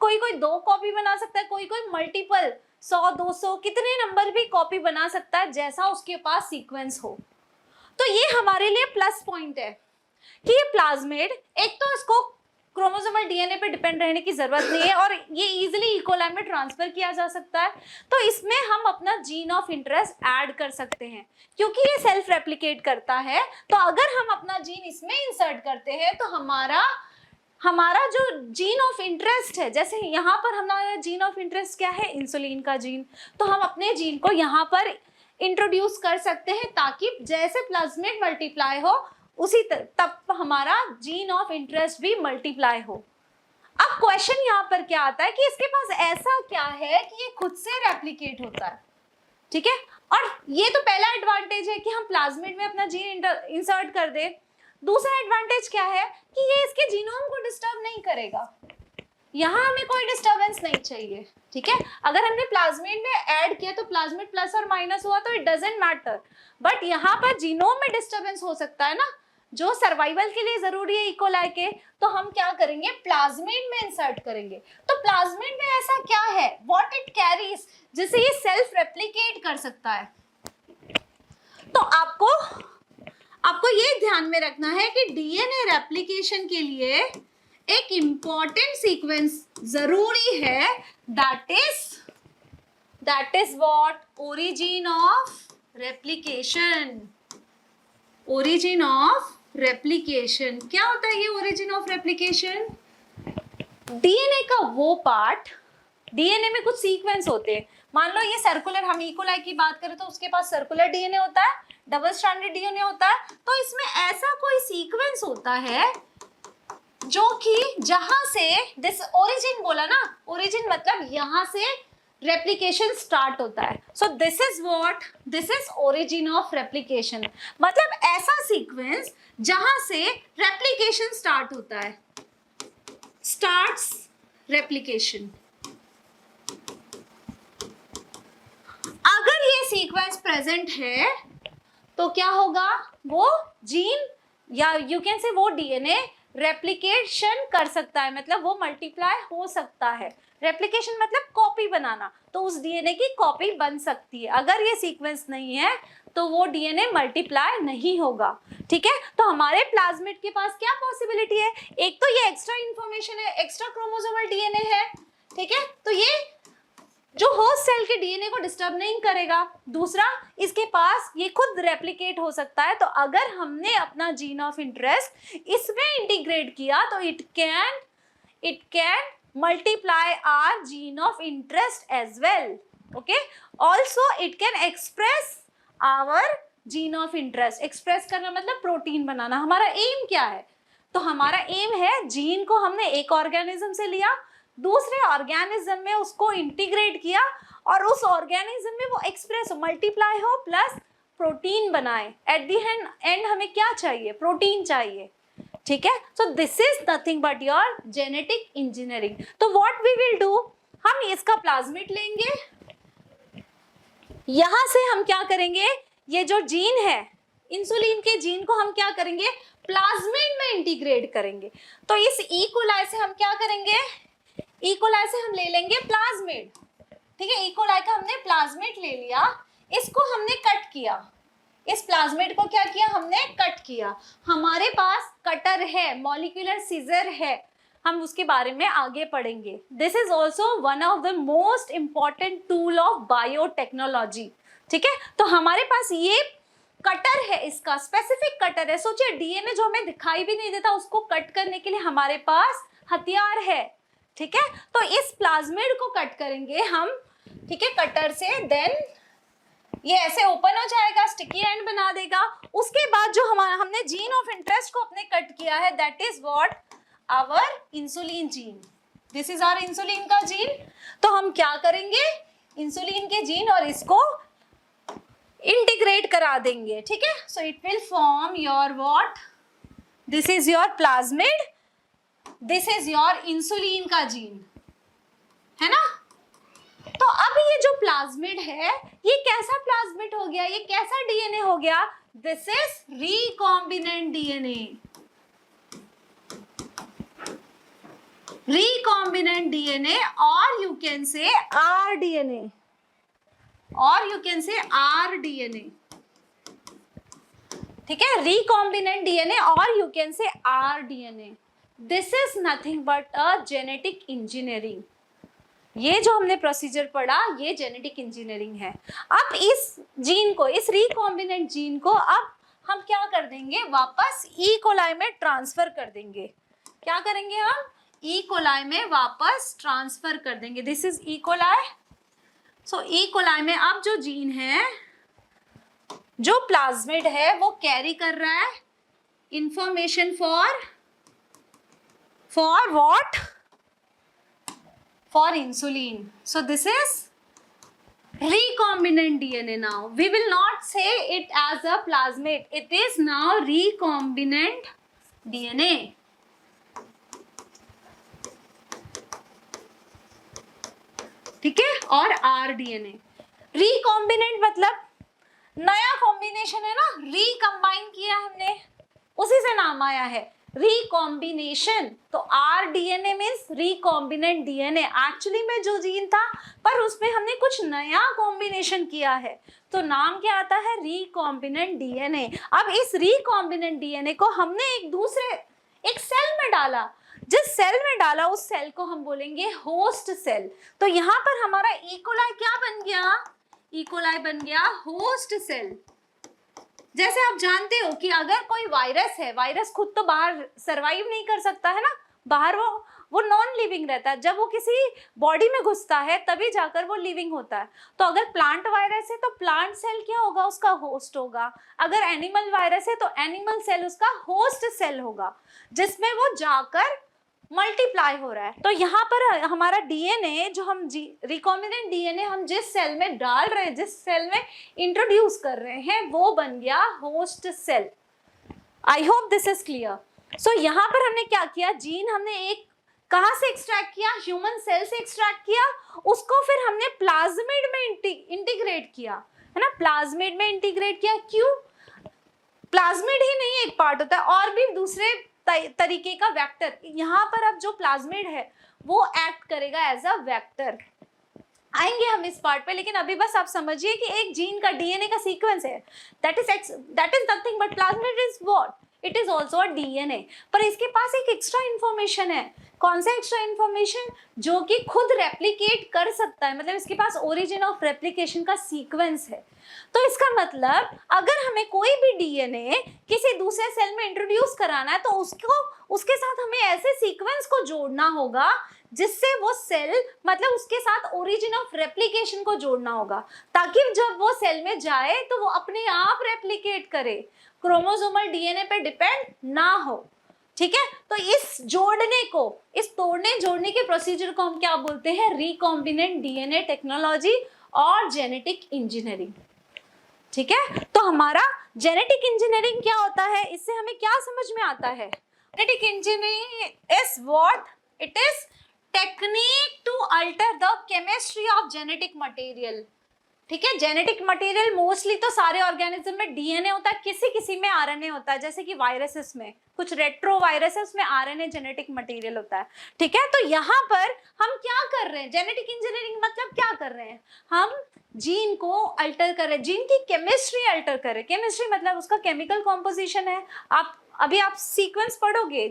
कोई 2 कॉपी बना सकता है, कोई मल्टीपल 100 200 कितने नंबर भी कॉपी बना सकता है, जैसा उसके पास सीक्वेंस हो। तो ये हमारे लिए प्लस पॉइंट है कि ये प्लाज्मिड, एक तो इसको क्रोमोसोमल डीएनए पे डिपेंड रहने की जरूरत नहीं है और ये इजीली इकोलाई में ट्रांसफर किया जा सकता है। तो इसमें हम अपना जीन ऑफ इंटरेस्ट ऐड कर सकते हैं क्योंकि ये सेल्फ रेप्लिकेट करता है। तो अगर हम अपना जीन इसमें इंसर्ट करते हैं तो हमारा जो जीन ऑफ इंटरेस्ट है, जैसे यहाँ पर हमारा जीन ऑफ इंटरेस्ट क्या है, इंसुलिन का जीन, तो हम अपने जीन को यहाँ पर इंट्रोड्यूस कर सकते हैं ताकि जैसे प्लाज्मिड मल्टीप्लाई हो उसी तब हमारा जीन ऑफ इंटरेस्ट भी मल्टीप्लाई हो। अब क्वेश्चन यहाँ पर क्या आता है कि इसके पास ऐसा क्या है कि ये खुद से रेप्लिकेट होता है, ठीक है। और ये तो पहला एडवांटेज है कि हम प्लाज्मिड में अपना जीन इंसर्ट कर दे। दूसरा एडवांटेज क्या है कि ये इसके जीनोम को डिस्टर्ब नहीं करेगा, यहाँ हमें कोई डिस्टर्बेंस नहीं चाहिए, ठीक है। अगर हमने प्लाज्मिड में ऐड किया तो प्लाज्मिड प्लस और माइनस हुआ तो इट डजंट मैटर, बट यहाँ पर जीनोम में डिस्टर्बेंस हो सकता है ना, जो सर्वाइवल के लिए जरूरी है इकोलाई के, तो हम क्या करेंगे, प्लाज्मिड में इंसर्ट करेंगे। तो प्लाज्मिड में ऐसा क्या है, व्हाट इट कैरीज, जिसे ये सेल्फ रेप्लिकेट कर सकता है। तो आपको ये ध्यान में रखना है कि डीएनए रेप्लिकेशन के लिए एक इंपॉर्टेंट सीक्वेंस जरूरी है, that is what, origin of replication. Origin of replication क्या होता है? ये ओरिजिन ऑफ रेप्लिकेशन डीएनए का वो पार्ट, डीएनए में कुछ सीक्वेंस होते हैं। मान लो ये सर्कुलर, हम इकोलाई की बात करें तो उसके पास सर्कुलर डीएनए होता है, डबल स्ट्रैंडेड डीएनए होता है। तो इसमें ऐसा कोई सीक्वेंस होता है जो कि जहां से दिस ओरिजिन बोला ना, ओरिजिन मतलब यहां से रेप्लिकेशन स्टार्ट होता है। So this is what, this is origin of replication, मतलब ऐसा सीक्वेंस जहां से रेप्लिकेशन स्टार्ट होता है, स्टार्ट्स रेप्लिकेशन। अगर ये सीक्वेंस प्रेजेंट है तो क्या होगा, वो जीन या यू कैन से वो डीएनए रेप्लिकेशन कर सकता है, मतलब वो मल्टीप्लाई हो सकता है। रेप्लिकेशन मतलब कॉपी बनाना, तो उस डीएनए की कॉपी बन सकती है। अगर ये सीक्वेंस नहीं है तो वो डीएनए मल्टीप्लाई नहीं होगा, ठीक है। तो हमारे प्लाज्मिड के पास क्या पॉसिबिलिटी है, एक तो ये एक्स्ट्रा इंफॉर्मेशन है, एक्स्ट्रा क्रोमोसोमल डीएनए है, ठीक है, तो ये जो होस्ट सेल के डीएनए को डिस्टर्ब नहीं करेगा। दूसरा, इसके पास ये खुद रेप्लिकेट हो सकता है। तो अगर हमने अपना जीन ऑफ इंटरेस्ट इसमें इंटीग्रेट किया तो it can multiply our gene of interest as well, okay. Also it can express our gene of interest. Express करना मतलब प्रोटीन बनाना। हमारा एम क्या है, तो हमारा एम है जीन को हमने एक ऑर्गेनिज्म से लिया, दूसरे ऑर्गेनिज्म में उसको इंटीग्रेट किया और उस ऑर्गेनिज्म में वो एक्सप्रेस हो, मल्टीप्लाई हो, प्लस प्रोटीन बनाए। एट दी एंड हमें क्या चाहिए, प्रोटीन चाहिए, ठीक है। So this is nothing but your genetic engineering. तो व्हाट वी विल डू, हम इसका प्लाज्मिड लेंगे, यहां से हम क्या करेंगे, ये जो जीन है इंसुलिन के जीन को हम क्या करेंगे, प्लाज्मिड में इंटीग्रेट करेंगे। तो इस इकोलाई से हम क्या करेंगे, इकोलाई से हम ले लेंगे प्लाज्मिड, ठीक है। इकोलाई का हमने प्लाज्मिड ले लिया, इसको हमने कट किया, इस प्लाज्मिड को क्या किया, हमने कट किया। हमारे पास कटर है, मॉलिक्यूलर सीजर है, हम उसके बारे में आगे पढ़ेंगे। This is also one of the most important tool of biotechnology. ठीक है, तो हमारे पास ये कटर है, इसका स्पेसिफिक कटर है। सोचिए डीएनए जो हमें दिखाई भी नहीं देता, उसको कट करने के लिए हमारे पास हथियार है। ठीक है, तो इस प्लाज्मिड को कट करेंगे हम, ठीक है, कटर से। देन ये ऐसे ओपन हो जाएगा, स्टिकी एंड बना देगा। उसके बाद जो हमने जीन ऑफ इंटरेस्ट को अपने कट किया है, that is what, our insulin gene. This is our insulin का जीन। तो हम क्या करेंगे, इंसुलिन के जीन और इसको इंटीग्रेट करा देंगे। ठीक है, so it will form your what, this is your plasmid, this is your insulin का जीन, है ना। तो अब ये जो प्लाज्मिड है, ये कैसा प्लाज्मिड हो गया, ये कैसा डीएनए हो गया, this is recombinant DNA. Recombinant DNA, और यू कैन से आरडीएनए, और यू कैन से आरडीएनए। ठीक है, रिकॉम्बिनेंट डीएनए और यू कैन से rDNA. This is nothing but a genetic engineering. ये जो हमने प्रोसीजर पढ़ा, ये जेनेटिक इंजीनियरिंग है। अब इस जीन को, इस रिकॉम्बिनेंट जीन को अब हम क्या कर देंगे, वापस ई कोलाई में ट्रांसफर कर देंगे। क्या करेंगे हम, ई कोलाई में वापस ट्रांसफर कर देंगे। This is E coli. So E coli में अब जो जीन है, जो प्लाज्मिड है, वो कैरी कर रहा है information for what, for insulin. So this is recombinant DNA now. We will not say it as a plasmid. It is now recombinant DNA. ठीक है, और RDNA. Recombinant मतलब नया कॉम्बिनेशन है ना, रिकम्बाइन किया हमने, उसी से नाम आया है रिकॉम्बिनेशन। तो rDNA means recombinant DNA. Actually में जो जीन था, पर उसमें हमने कुछ नया कॉम्बिनेशन किया है, तो नाम क्या आता है, रिकॉम्बिनेंट डीएनए। अब इस रिकॉम्बिनेंट डीएनए को हमने एक सेल में डाला। जिस सेल में डाला, उस सेल को हम बोलेंगे होस्ट सेल। तो यहाँ पर हमारा ई कोलाई क्या बन गया, ई कोलाई बन गया होस्ट सेल। जैसे आप जानते हो कि अगर कोई वायरस है, वायरस खुद तो बाहर सरवाइव नहीं कर सकता है ना, बाहर वो नॉन लिविंग रहता है। जब वो किसी बॉडी में घुसता है तभी जाकर वो लिविंग होता है। तो अगर प्लांट वायरस है तो प्लांट सेल क्या होगा, उसका होस्ट होगा। अगर एनिमल वायरस है तो एनिमल सेल उसका होस्ट सेल होगा, जिसमें वो जाकर मल्टीप्लाई हो रहा है। तो यहाँ पर हमारा डीएनए जो हम रिकॉम्बिनेंट डीएनए हम जिस सेल में डाल रहे हैं, जिस सेल में इंट्रोड्यूस कर रहे हैं, वो बन गया host cell. I hope this is clear. So यहाँ पर हमने क्या किया, जीन हमने एक कहाँ से एक्सट्रैक्ट किया, ह्यूमन सेल से एक्सट्रैक्ट किया, उसको फिर हमने प्लाज्मिड में इंटीग्रेट किया, है ना, प्लाज्मिड में इंटीग्रेट किया। क्यों, प्लाज्मिड ही नहीं एक पार्ट होता है, और भी दूसरे तरीके का वेक्टर। यहाँ पर अब जो प्लाज्मिड है वो एक्ट करेगा एज अ वेक्टर। आएंगे हम इस पार्ट पे, लेकिन अभी बस आप समझिए कि एक जीन का डीएनए का सीक्वेंस है, that is nothing but plasmid is what, it is also a DNA. पर इसके पास एक एक्स्ट्रा इंफॉर्मेशन है। कौन सा एक्स्ट्रा इंफॉर्मेशन, जो कि खुद रेप्लिकेट कर सकता है, मतलब इसके पास ओरिजिन ऑफ रेप्लिकेशन का सीक्वेंस है। तो इसका मतलब अगर हमें कोई भी डीएनए किसी दूसरे सेल में इंट्रोड्यूस कराना है, तो उसके साथ हमें ऐसे सीक्वेंस को जोड़ना होगा जिससे वो सेल, मतलब उसके साथ ओरिजिन ऑफ रेप्लिकेशन को जोड़ना होगा, ताकि जब वो सेल में जाए तो वो अपने आप रेप्लिकेट करे, क्रोमोसोमल डीएनए पे डिपेंड ना हो। ठीक है, तो इस जोड़ने को, इस तोड़ने जोड़ने के प्रोसीजर को हम क्या बोलते हैं, रिकॉम्बिनेंट डीएनए टेक्नोलॉजी और जेनेटिक इंजीनियरिंग। ठीक है, तो हमारा जेनेटिक इंजीनियरिंग क्या होता है, इससे हमें क्या समझ में आता है, genetic engineering is what, it is technique to alter the chemistry of genetic material. ठीक है, जेनेटिक मटेरियल मोस्टली तो सारे ऑर्गेनिज्म में डीएनए होता है, किसी किसी में आरएनए होता है, जैसे कि वायरसेस में कुछ रेट्रोवायरस है, उसमें आरएनए जेनेटिक मटेरियल होता है, ठीक है। तो यहाँ पर हम क्या कर रहे हैं, जेनेटिक इंजीनियरिंग मतलब क्या कर रहे हैं, हम जीन को अल्टर कर रहे हैं, जीन की केमिस्ट्री अल्टर कर रहे हैं। केमिस्ट्री मतलब उसका केमिकल कॉम्पोजिशन है। अभी आप सीक्वेंस पढ़ोगे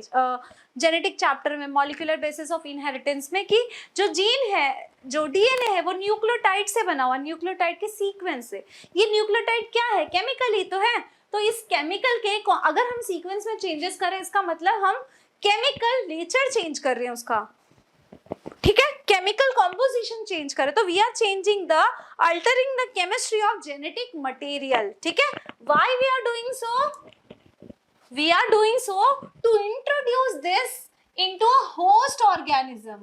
जेनेटिक चैप्टर में, मॉलिक्यूलर बेसिस ऑफ इनहेरिटेंस में, कि जो जीन है, जो डीएनए है, वो न्यूक्लियोटाइड से बना हुआ, न्यूक्लियोटाइड के सीक्वेंस से। ये न्यूक्लियोटाइड क्या है, केमिकल ही तो है। तो इस केमिकल के अगर हम सीक्वेंस में चेंजेस करें, इसका मतलब हम केमिकल नेचर चेंज कर रहे हैं उसका, ठीक है, केमिकल कॉम्पोजिशन चेंज करें। तो we are changing the, altering the chemistry of genetic material, ठीक है। Why we are doing so, we are doing so to introduce this into a host organism।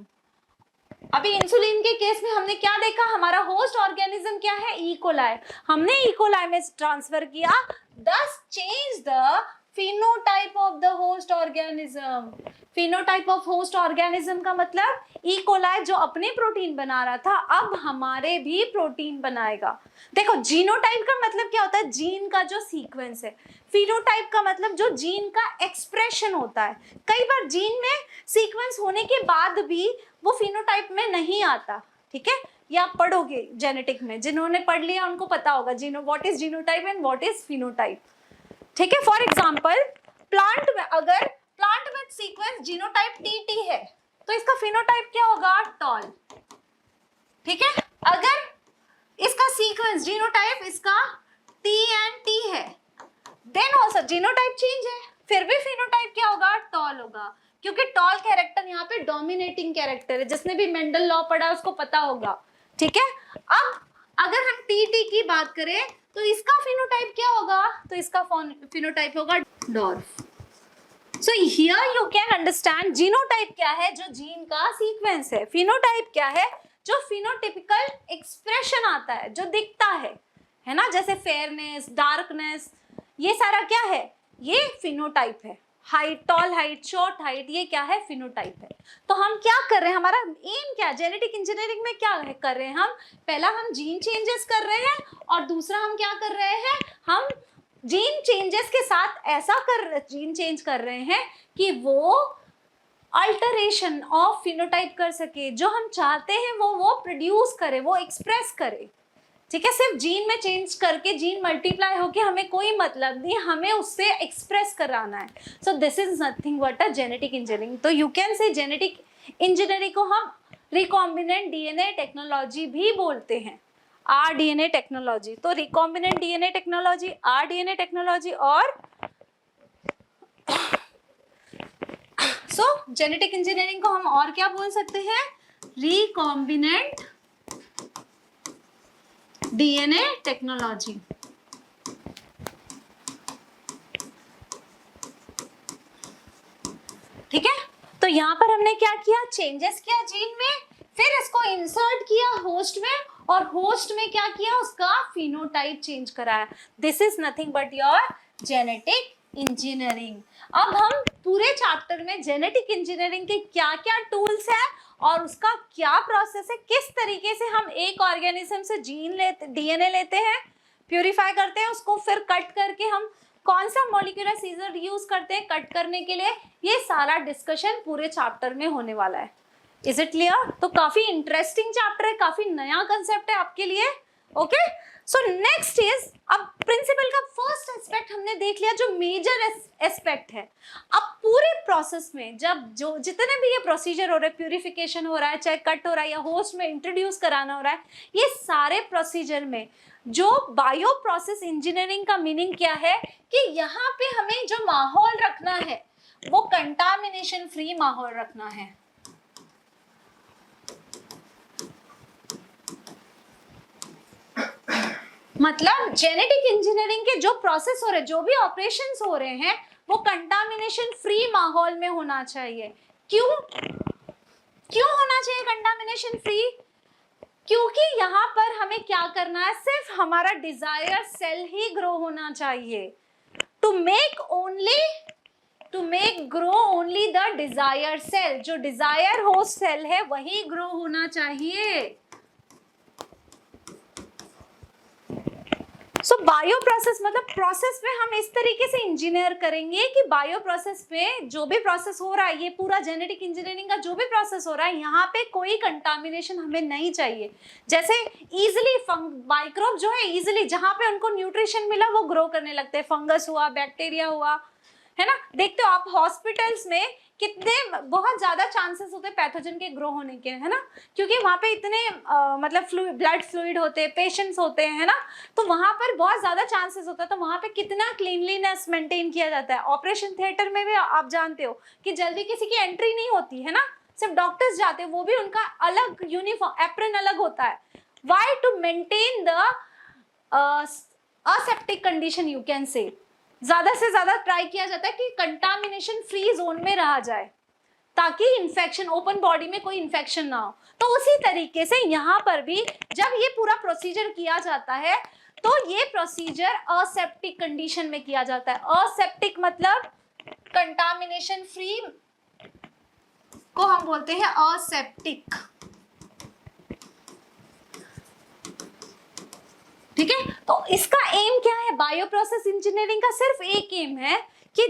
अभी इंसुलिन के केस में हमने क्या देखा, हमारा होस्ट ऑर्गेनिज्म क्या है, ई कोलाई। हमने ई कोलाई में ट्रांसफर किया, thus change the phenotype of the host organism। phenotype of host organism का मतलब ई कोलाई जो अपने प्रोटीन बना रहा था, अब हमारे भी प्रोटीन बनाएगा। देखो, जीनोटाइप का मतलब क्या होता है, जीन का जो सीक्वेंस है। फिनोटाइप का मतलब जो जीन का एक्सप्रेशन होता है। कई बार जीन में सीक्वेंस होने के बाद भी वो फिनोटाइप में नहीं आता, ठीक है। ये आप पढ़ोगे जेनेटिक में, जिन्होंने पढ़ लिया उनको पता होगा what is genotype and what is phenotype, ठीक है। फॉर एग्जाम्पल, प्लांट में अगर प्लांट में सीक्वेंस जीनोटाइप टी है, तो इसका फिनोटाइप क्या होगा, टॉल, ठीक है। अगर इसका सीक्वेंस जीनोटाइप इसका टी एंड टी है, देन ऑल्सो जीनोटाइप चेंज है, फिर भी फिनोटाइप क्या होगा, टॉल होगा, क्योंकि टॉल कैरेक्टर यहाँ पे डोमिनेटिंग कैरेक्टर है। जिसने भी मेंडल लॉ पढ़ा है उसको पता होगा, ठीक है। अब अगर हम टी की बात करें तो इसका फिनोटाइप क्या होगा, तो इसका फिनोटाइप होगा dwarf. So here you can understand genotype क्या है, जो जीन का सीक्वेंस है। फिनोटाइप क्या है, जो फिनोटिपिकल एक्सप्रेशन आता है, जो दिखता है ना, जैसे फेयरनेस, डार्कनेस, ये सारा क्या है, ये फिनोटाइप है। Height, tall height, short height, ये क्या है, फिनोटाइप है। तो हम क्या कर रहे हैं, हमारा एम क्या है जेनेटिक इंजीनियरिंग में, क्या है कर रहे हैं हम, पहला हम जीन चेंजेस कर रहे हैं, और दूसरा हम क्या कर रहे हैं, हम जीन चेंजेस के साथ ऐसा जीन चेंज कर रहे हैं कि वो अल्टरेशन ऑफ फिनोटाइप कर सके, जो हम चाहते हैं वो प्रोड्यूस करे, वो एक्सप्रेस करे, ठीक है। सिर्फ जीन में चेंज करके जीन मल्टीप्लाई होके हमें कोई मतलब नहीं, हमें उससे एक्सप्रेस कराना है। So this is nothing but a genetic engineering. तो you can say genetic engineering को हम रिकॉम्बिनेंट डीएनए टेक्नोलॉजी भी बोलते हैं, आरडीएनए टेक्नोलॉजी। तो recombinant DNA technology, RDNA technology, और सो जेनेटिक इंजीनियरिंग को हम और क्या बोल सकते हैं, रिकॉम्बिनेंट डीएनए टेक्नोलॉजी, ठीक है। तो यहाँ पर हमने क्या किया, चेंजेस किया जीन में, फिर इसको इंसर्ट किया होस्ट में, और होस्ट में क्या किया, उसका फिनोटाइप चेंज कराया। This is nothing but your genetic engineering. अब हम पूरे चैप्टर में जेनेटिक इंजीनियरिंग के क्या क्या टूल्स है और उसका क्या प्रोसेस है, किस तरीके से हम एक ऑर्गेनिज्म से जीन लेते, डीएनए लेते हैं, प्यूरिफाई करते हैं उसको, फिर कट करके हम कौन सा मॉलिक्यूलर सीजर यूज करते हैं कट करने के लिए, ये सारा डिस्कशन पूरे चैप्टर में होने वाला है। Is it clear? तो काफी इंटरेस्टिंग चैप्टर है, काफी नया कंसेप्ट है आपके लिए। ओके, सो नेक्स्ट इज, अब प्रिंसिपल का फर्स्ट एस्पेक्ट हमने देख लिया, जो मेजर एस्पेक्ट है। अब पूरे प्रोसेस में जब जो जितने भी ये प्रोसीजर हो रहे हैं, प्यूरिफिकेशन हो रहा है, चाहे कट हो रहा है या होस्ट में इंट्रोड्यूस कराना हो रहा है, ये सारे प्रोसीजर में जो बायो प्रोसेस इंजीनियरिंग का मीनिंग क्या है कि यहाँ पे हमें जो माहौल रखना है वो कंटामिनेशन फ्री माहौल रखना है। मतलब जेनेटिक इंजीनियरिंग के जो प्रोसेस हो रहे हैं, जो भी ऑपरेशंस हो रहे हैं, वो कंटामिनेशन फ्री माहौल में होना चाहिए। क्यों होना चाहिए कंटामिनेशन फ्री? क्योंकि यहाँ पर हमें क्या करना है, सिर्फ हमारा डिजायर सेल ही ग्रो होना चाहिए। To make grow only the desire cell, जो डिजायर होस्ट सेल है वही ग्रो होना चाहिए। सो बायो प्रोसेस मतलब प्रोसेस में हम इस तरीके से इंजीनियर करेंगे कि बायो प्रोसेस में जो भी प्रोसेस हो रहा है, ये पूरा जेनेटिक इंजीनियरिंग का जो भी प्रोसेस हो रहा है, यहाँ पे कोई कंटामिनेशन हमें नहीं चाहिए। जैसे इजिली माइक्रोब जो है इजिली जहाँ पे उनको न्यूट्रिशन मिला वो ग्रो करने लगते हैं, फंगस हुआ, बैक्टीरिया हुआ, है ना। देखते हो आप हॉस्पिटल्स में कितने बहुत ज्यादा चांसेस होते हैं पैथोजन के ग्रो होने के, है ना, क्योंकि वहाँ पे इतने मतलब ब्लड फ्लूइड होते हैं, पेशेंट्स होते हैं, है ना, तो वहाँ पर बहुत ज्यादा चांसेस होता है। तो वहाँ पे कितना क्लीनलीनेस मेंटेन किया जाता है। ऑपरेशन थिएटर में भी आप जानते हो कि जल्दी किसी की एंट्री नहीं होती है ना, सिर्फ डॉक्टर्स जाते हैं, वो भी उनका अलग यूनिफॉर्म एप्रन अलग होता है। Why? To maintain the aseptic condition, you can say ज्यादा से ज्यादा ट्राई किया जाता है कि कंटामिनेशन फ्री जोन में रहा जाए ताकि इंफेक्शन, ओपन बॉडी में कोई इंफेक्शन ना हो। तो उसी तरीके से यहाँ पर भी जब ये पूरा प्रोसीजर किया जाता है तो ये प्रोसीजर असेप्टिक कंडीशन में किया जाता है। असेप्टिक मतलब कंटामिनेशन फ्री को हम बोलते हैं असेप्टिक, ठीक है। तो इसका एम क्या है? बायो प्रोसेस इंजीनियरिंग का सिर्फ एक एम है कि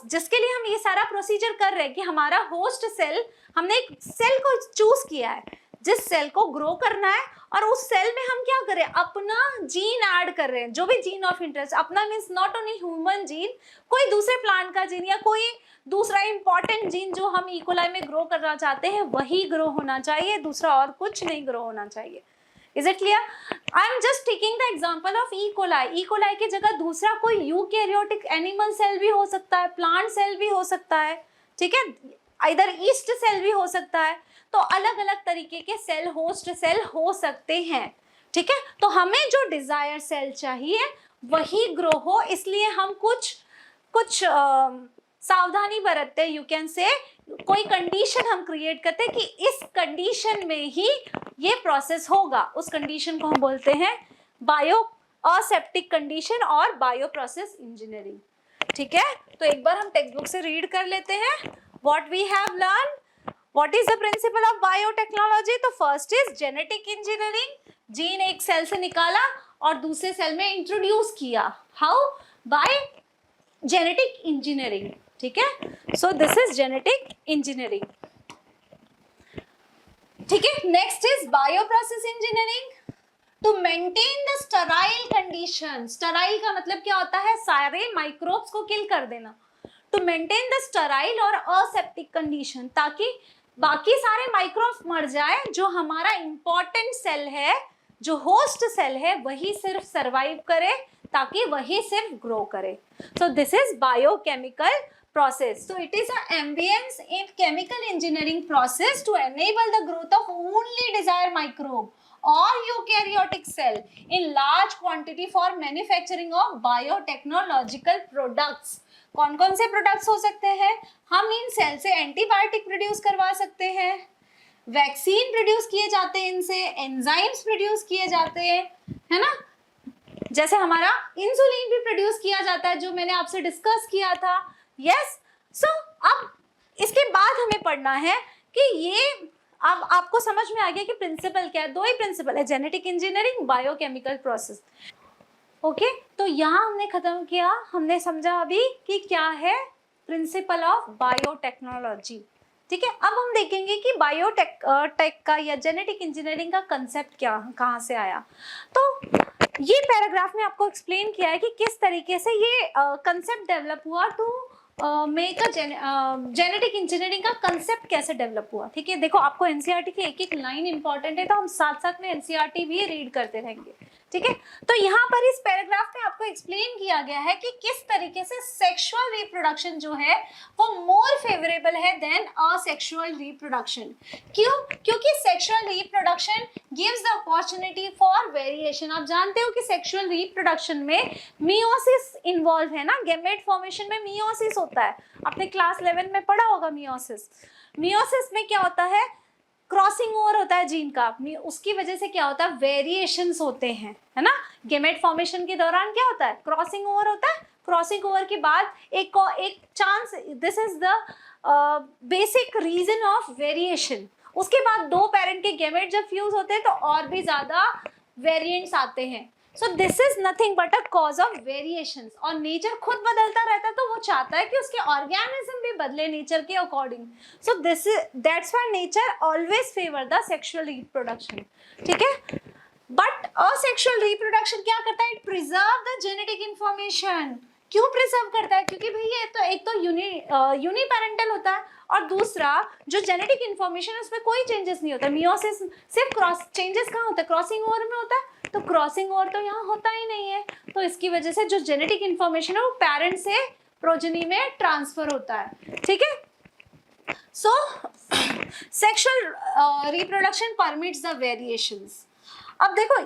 जिसके लिए हम ये सारा प्रोसीजर कर रहे हैं कि हमारा होस्ट सेल, हमने एक सेल को चूज किया है जिस सेल को ग्रो करना है, और उस सेल में हम क्या कर रहे हैं? अपना जीन ऐड कर रहे हैं, जो भी जीन ऑफ इंटरेस्ट। अपना means not only human gene, कोई दूसरे प्लांट का जीन या कोई दूसरा इंपॉर्टेंट जीन जो हम इकोलाई में ग्रो करना चाहते हैं वही ग्रो होना चाहिए, दूसरा और कुछ नहीं ग्रो होना चाहिए। Is it clear? I am just taking the example of E. coli. E. coli की जगह दूसरा कोई यूकैरियोटिक एनिमल सेल भी हो सकता है, प्लांट सेल भी हो सकता है, ठीक है, इधर ईस्ट सेल भी हो सकता है। तो अलग अलग तरीके के सेल, होस्ट सेल हो सकते हैं, ठीक है। तो हमें जो डिजायर सेल चाहिए वही ग्रो हो, इसलिए हम कुछ सावधानी बरतते हैं, यू कैन से कोई कंडीशन हम क्रिएट करते हैं कि इस कंडीशन में ही ये प्रोसेस होगा। उस कंडीशन को हम बोलते हैं बायो असेप्टिक कंडीशन और बायो प्रोसेस इंजीनियरिंग, ठीक है। तो एक बार हम टेक्स्ट बुक से रीड कर लेते हैं what we have learn. What is the principle of biotechnology? तो first is genetic engineering, gene एक सेल से निकाला और दूसरे सेल में इंट्रोड्यूस किया। हाउ? बाय जेनेटिक इंजीनियरिंग, ठीक है। So this is genetic engineering, ठीक है। Next is bio process engineering, to maintain the sterile condition. Sterile का मतलब क्या होता है? सारे माइक्रोब्स को किल कर देना। टू मेंटेन द स्टराइल और असेप्टिक कंडीशन, ताकि बाकी सारे माइक्रोब्स मर जाए, जो हमारा इंपॉर्टेंट सेल है, जो होस्ट सेल है, वही सिर्फ सर्वाइव करे, ताकि वही सिर्फ ग्रो करे। सो this is biochemical process. So it is an ambience in chemical engineering process to enable the growth of only desired microbe or eukaryotic cell in large quantity for manufacturing of biotechnological products. कौन कौन से products हो सकते हैं? हम इन cell से antibiotic produce करवा सकते हैं, वैक्सीन प्रोड्यूस किए जाते हैं, इनसे एंजाइम्स प्रोड्यूस किए जाते हैं, है ना, जैसे हमारा इंसुलिन भी प्रोड्यूस किया जाता है जो मैंने आपसे डिस्कस किया था। यस, सो अब इसके बाद हमें पढ़ना है कि ये अब आपको समझ में आ गया कि प्रिंसिपल क्या है। दो ही प्रिंसिपल है, genetic engineering, biochemical process, okay. तो यहाँ हमने खत्म किया, हमने समझा अभी कि क्या है प्रिंसिपल ऑफ बायोटेक्नोलॉजी, ठीक है। अब हम देखेंगे कि बायोटेक का या जेनेटिक इंजीनियरिंग का कंसेप्ट क्या, कहाँ से आया। तो ये पैराग्राफ में आपको एक्सप्लेन किया है कि किस तरीके से ये कंसेप्ट डेवलप हुआ to make a genetic engineering का कंसेप्ट कैसे डेवलप हुआ, ठीक है। देखो आपको एनसीईआरटी की एक एक लाइन इंपॉर्टेंट है, तो हम साथ साथ में एनसीईआरटी भी रीड करते रहेंगे, ठीक है। तो यहाँ पर इस पैराग्राफ में आपको एक्सप्लेन किया गया है कि किस तरीके से सेक्सुअल रिप्रोडक्शन जो है वो मोर फेवरेबल है देन असेक्सुअल रिप्रोडक्शन। क्यों? क्योंकि sexual reproduction gives the opportunity for variation. आप जानते हो कि सेक्सुअल रिप्रोडक्शन में मियोसिस इन्वॉल्व है ना, गैमेट फॉर्मेशन में मियोसिस होता है, आपने क्लास 11 में पढ़ा होगा मियोसिस। मियोसिस में क्या होता है? क्रॉसिंग ओवर होता है जीन का, उसकी वजह से क्या होता है? वेरिएशंस होते हैं, है ना। गेमेट फॉर्मेशन के दौरान क्या होता है? क्रॉसिंग ओवर होता है। क्रॉसिंग ओवर के बाद एक chance, this is the basic reason of variation. उसके बाद दो पेरेंट के गेमेट जब फ्यूज होते हैं तो और भी ज्यादा वेरिएंट्स आते हैं, सो this is nothing but a cause of variations. और नेचर खुद बदलता रहता है तो वो चाहता है कि उसके ऑर्गेनिज्म भी बदले नेचर के according. So this is that's why nature always favour the sexual reproduction. ठीक है, बट असेक्सुअल रिप्रोडक्शन क्या करता है? It preserve the genetic information. क्यों प्रिजर्व करता है? क्योंकि भाई ये तो एक तो यूनिपेरेंटल होता है और दूसरा जो जेनेटिक इंफॉर्मेशन है उसमें कोई चेंजेस नहीं होता। मियोसिस सिर्फ क्रॉस चेंजेस कहाँ होता है? क्रॉसिंग ओवर में होता है। तो क्रॉसिंग ओवर तो यहाँ होता ही नहीं है, तो इसकी वजह से जो जेनेटिक इंफॉर्मेशन है वो पेरेंट से प्रोजेनी में ट्रांसफर होता है। ठीक है, सो sexual reproduction permits the variations. अब देखो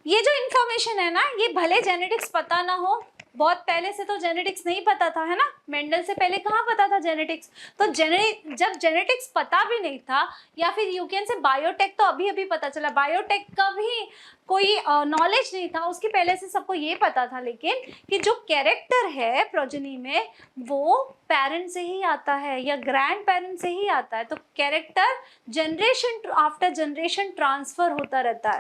ये जो इंफॉर्मेशन है ना, ये भले जेनेटिक्स पता ना हो, बहुत पहले से तो जेनेटिक्स नहीं पता था, है ना, मेंडल से पहले कहाँ पता था जेनेटिक्स? तो जब जेनेटिक्स पता भी नहीं था, या फिर यू कैन से बायोटेक तो अभी अभी पता चला, बायोटेक का भी कोई नॉलेज नहीं था, उसके पहले से सबको ये पता था, लेकिन कि जो कैरेक्टर है प्रोजेनी में वो पेरेंट से ही आता है या ग्रैंड पेरेंट से ही आता है। तो character generation after generation transfer होता रहता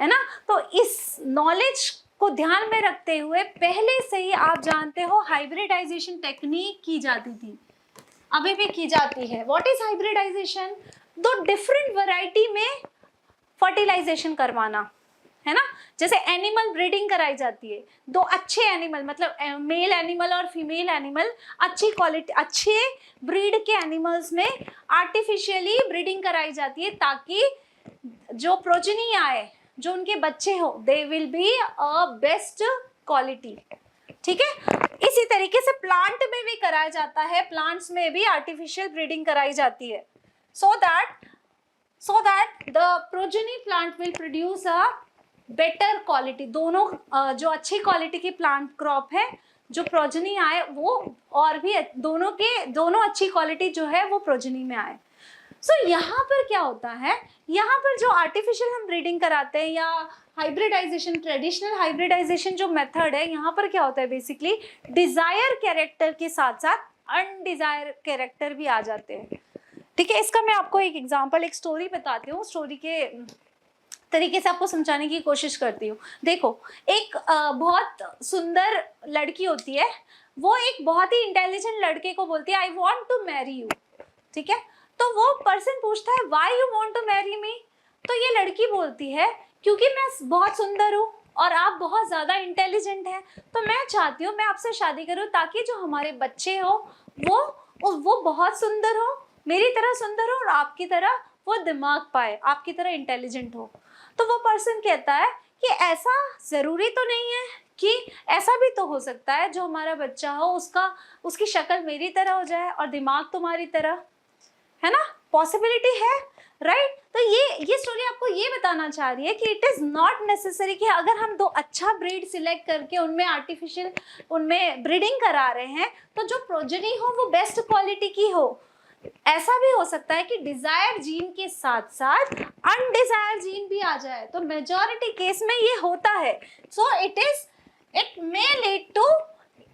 है ना। तो इस नॉलेज को ध्यान में रखते हुए पहले से ही आप जानते हो हाइब्रिडाइजेशन टेक्निक की जाती थी, अभी भी की जाती है। What is hybridisation? दो डिफरेंट वैरायटी में फर्टिलाइजेशन करवाना, है ना। जैसे एनिमल ब्रीडिंग कराई जाती है, दो अच्छे एनिमल मतलब मेल एनिमल और फीमेल एनिमल, अच्छी क्वालिटी अच्छे ब्रीड के एनिमल्स में आर्टिफिशियली ब्रीडिंग कराई जाती है ताकि जो प्रोजेनी आए, जो उनके बच्चे हो, they will be a best quality. ठीक है, इसी तरीके से प्लांट में भी कराया जाता है, प्लांट्स में भी आर्टिफिशियल ब्रीडिंग कराई जाती है so that the progeny plant will produce a better quality। दोनों जो अच्छी क्वालिटी की प्लांट क्रॉप है, जो प्रोजेनी आए वो और भी दोनों अच्छी क्वालिटी जो है वो प्रोजेनी में आए। सो यहाँ पर क्या होता है, यहाँ पर जो आर्टिफिशियल हम ब्रीडिंग कराते हैं या हाइब्रिडाइजेशन, ट्रेडिशनल हाइब्रिडाइजेशन जो मेथड है, यहाँ पर क्या होता है बेसिकली डिजायर कैरेक्टर के साथ साथ अनडिजायर कैरेक्टर भी आ जाते हैं। ठीक है, इसका मैं आपको एक एग्जांपल, एक स्टोरी बताती हूँ, स्टोरी के तरीके से आपको समझाने की कोशिश करती हूँ। देखो, एक बहुत सुंदर लड़की होती है, वो एक बहुत ही इंटेलिजेंट लड़के को बोलती है I want to marry you. ठीक है, तो वो पर्सन पूछता है why you want to marry me? तो ये लड़की बोलती है क्योंकि मैं बहुत सुंदर हूँ और आप बहुत ज़्यादा इंटेलिजेंट हैं, तो मैं चाहती हूँ मैं आपसे शादी करूँ ताकि जो हमारे बच्चे हो वो बहुत सुंदर हो, मेरी तरह सुंदर हो और आपकी तरह वो दिमाग पाए, आपकी तरह इंटेलिजेंट हो। तो वो पर्सन कहता है कि ऐसा ज़रूरी तो नहीं है, कि ऐसा भी तो हो सकता है जो हमारा बच्चा हो उसकी शक्ल मेरी तरह हो जाए और दिमाग तुम्हारी तरह, है ना, पॉसिबिलिटी है, राइट। तो ये स्टोरी आपको ये बताना चाह रही है कि इट इज नॉट नेसेसरी कि अगर हम दो अच्छा ब्रीड सिलेक्ट करके उनमें आर्टिफिशियल उनमें ब्रीडिंग करा रहे हैं तो जो प्रोजेनी हो वो बेस्ट क्वालिटी की हो। ऐसा भी हो सकता है कि डिजायर जीन के साथ साथ अनडिजायर जीन भी आ जाए, तो मेजॉरिटी केस में ये होता है। So it may lead to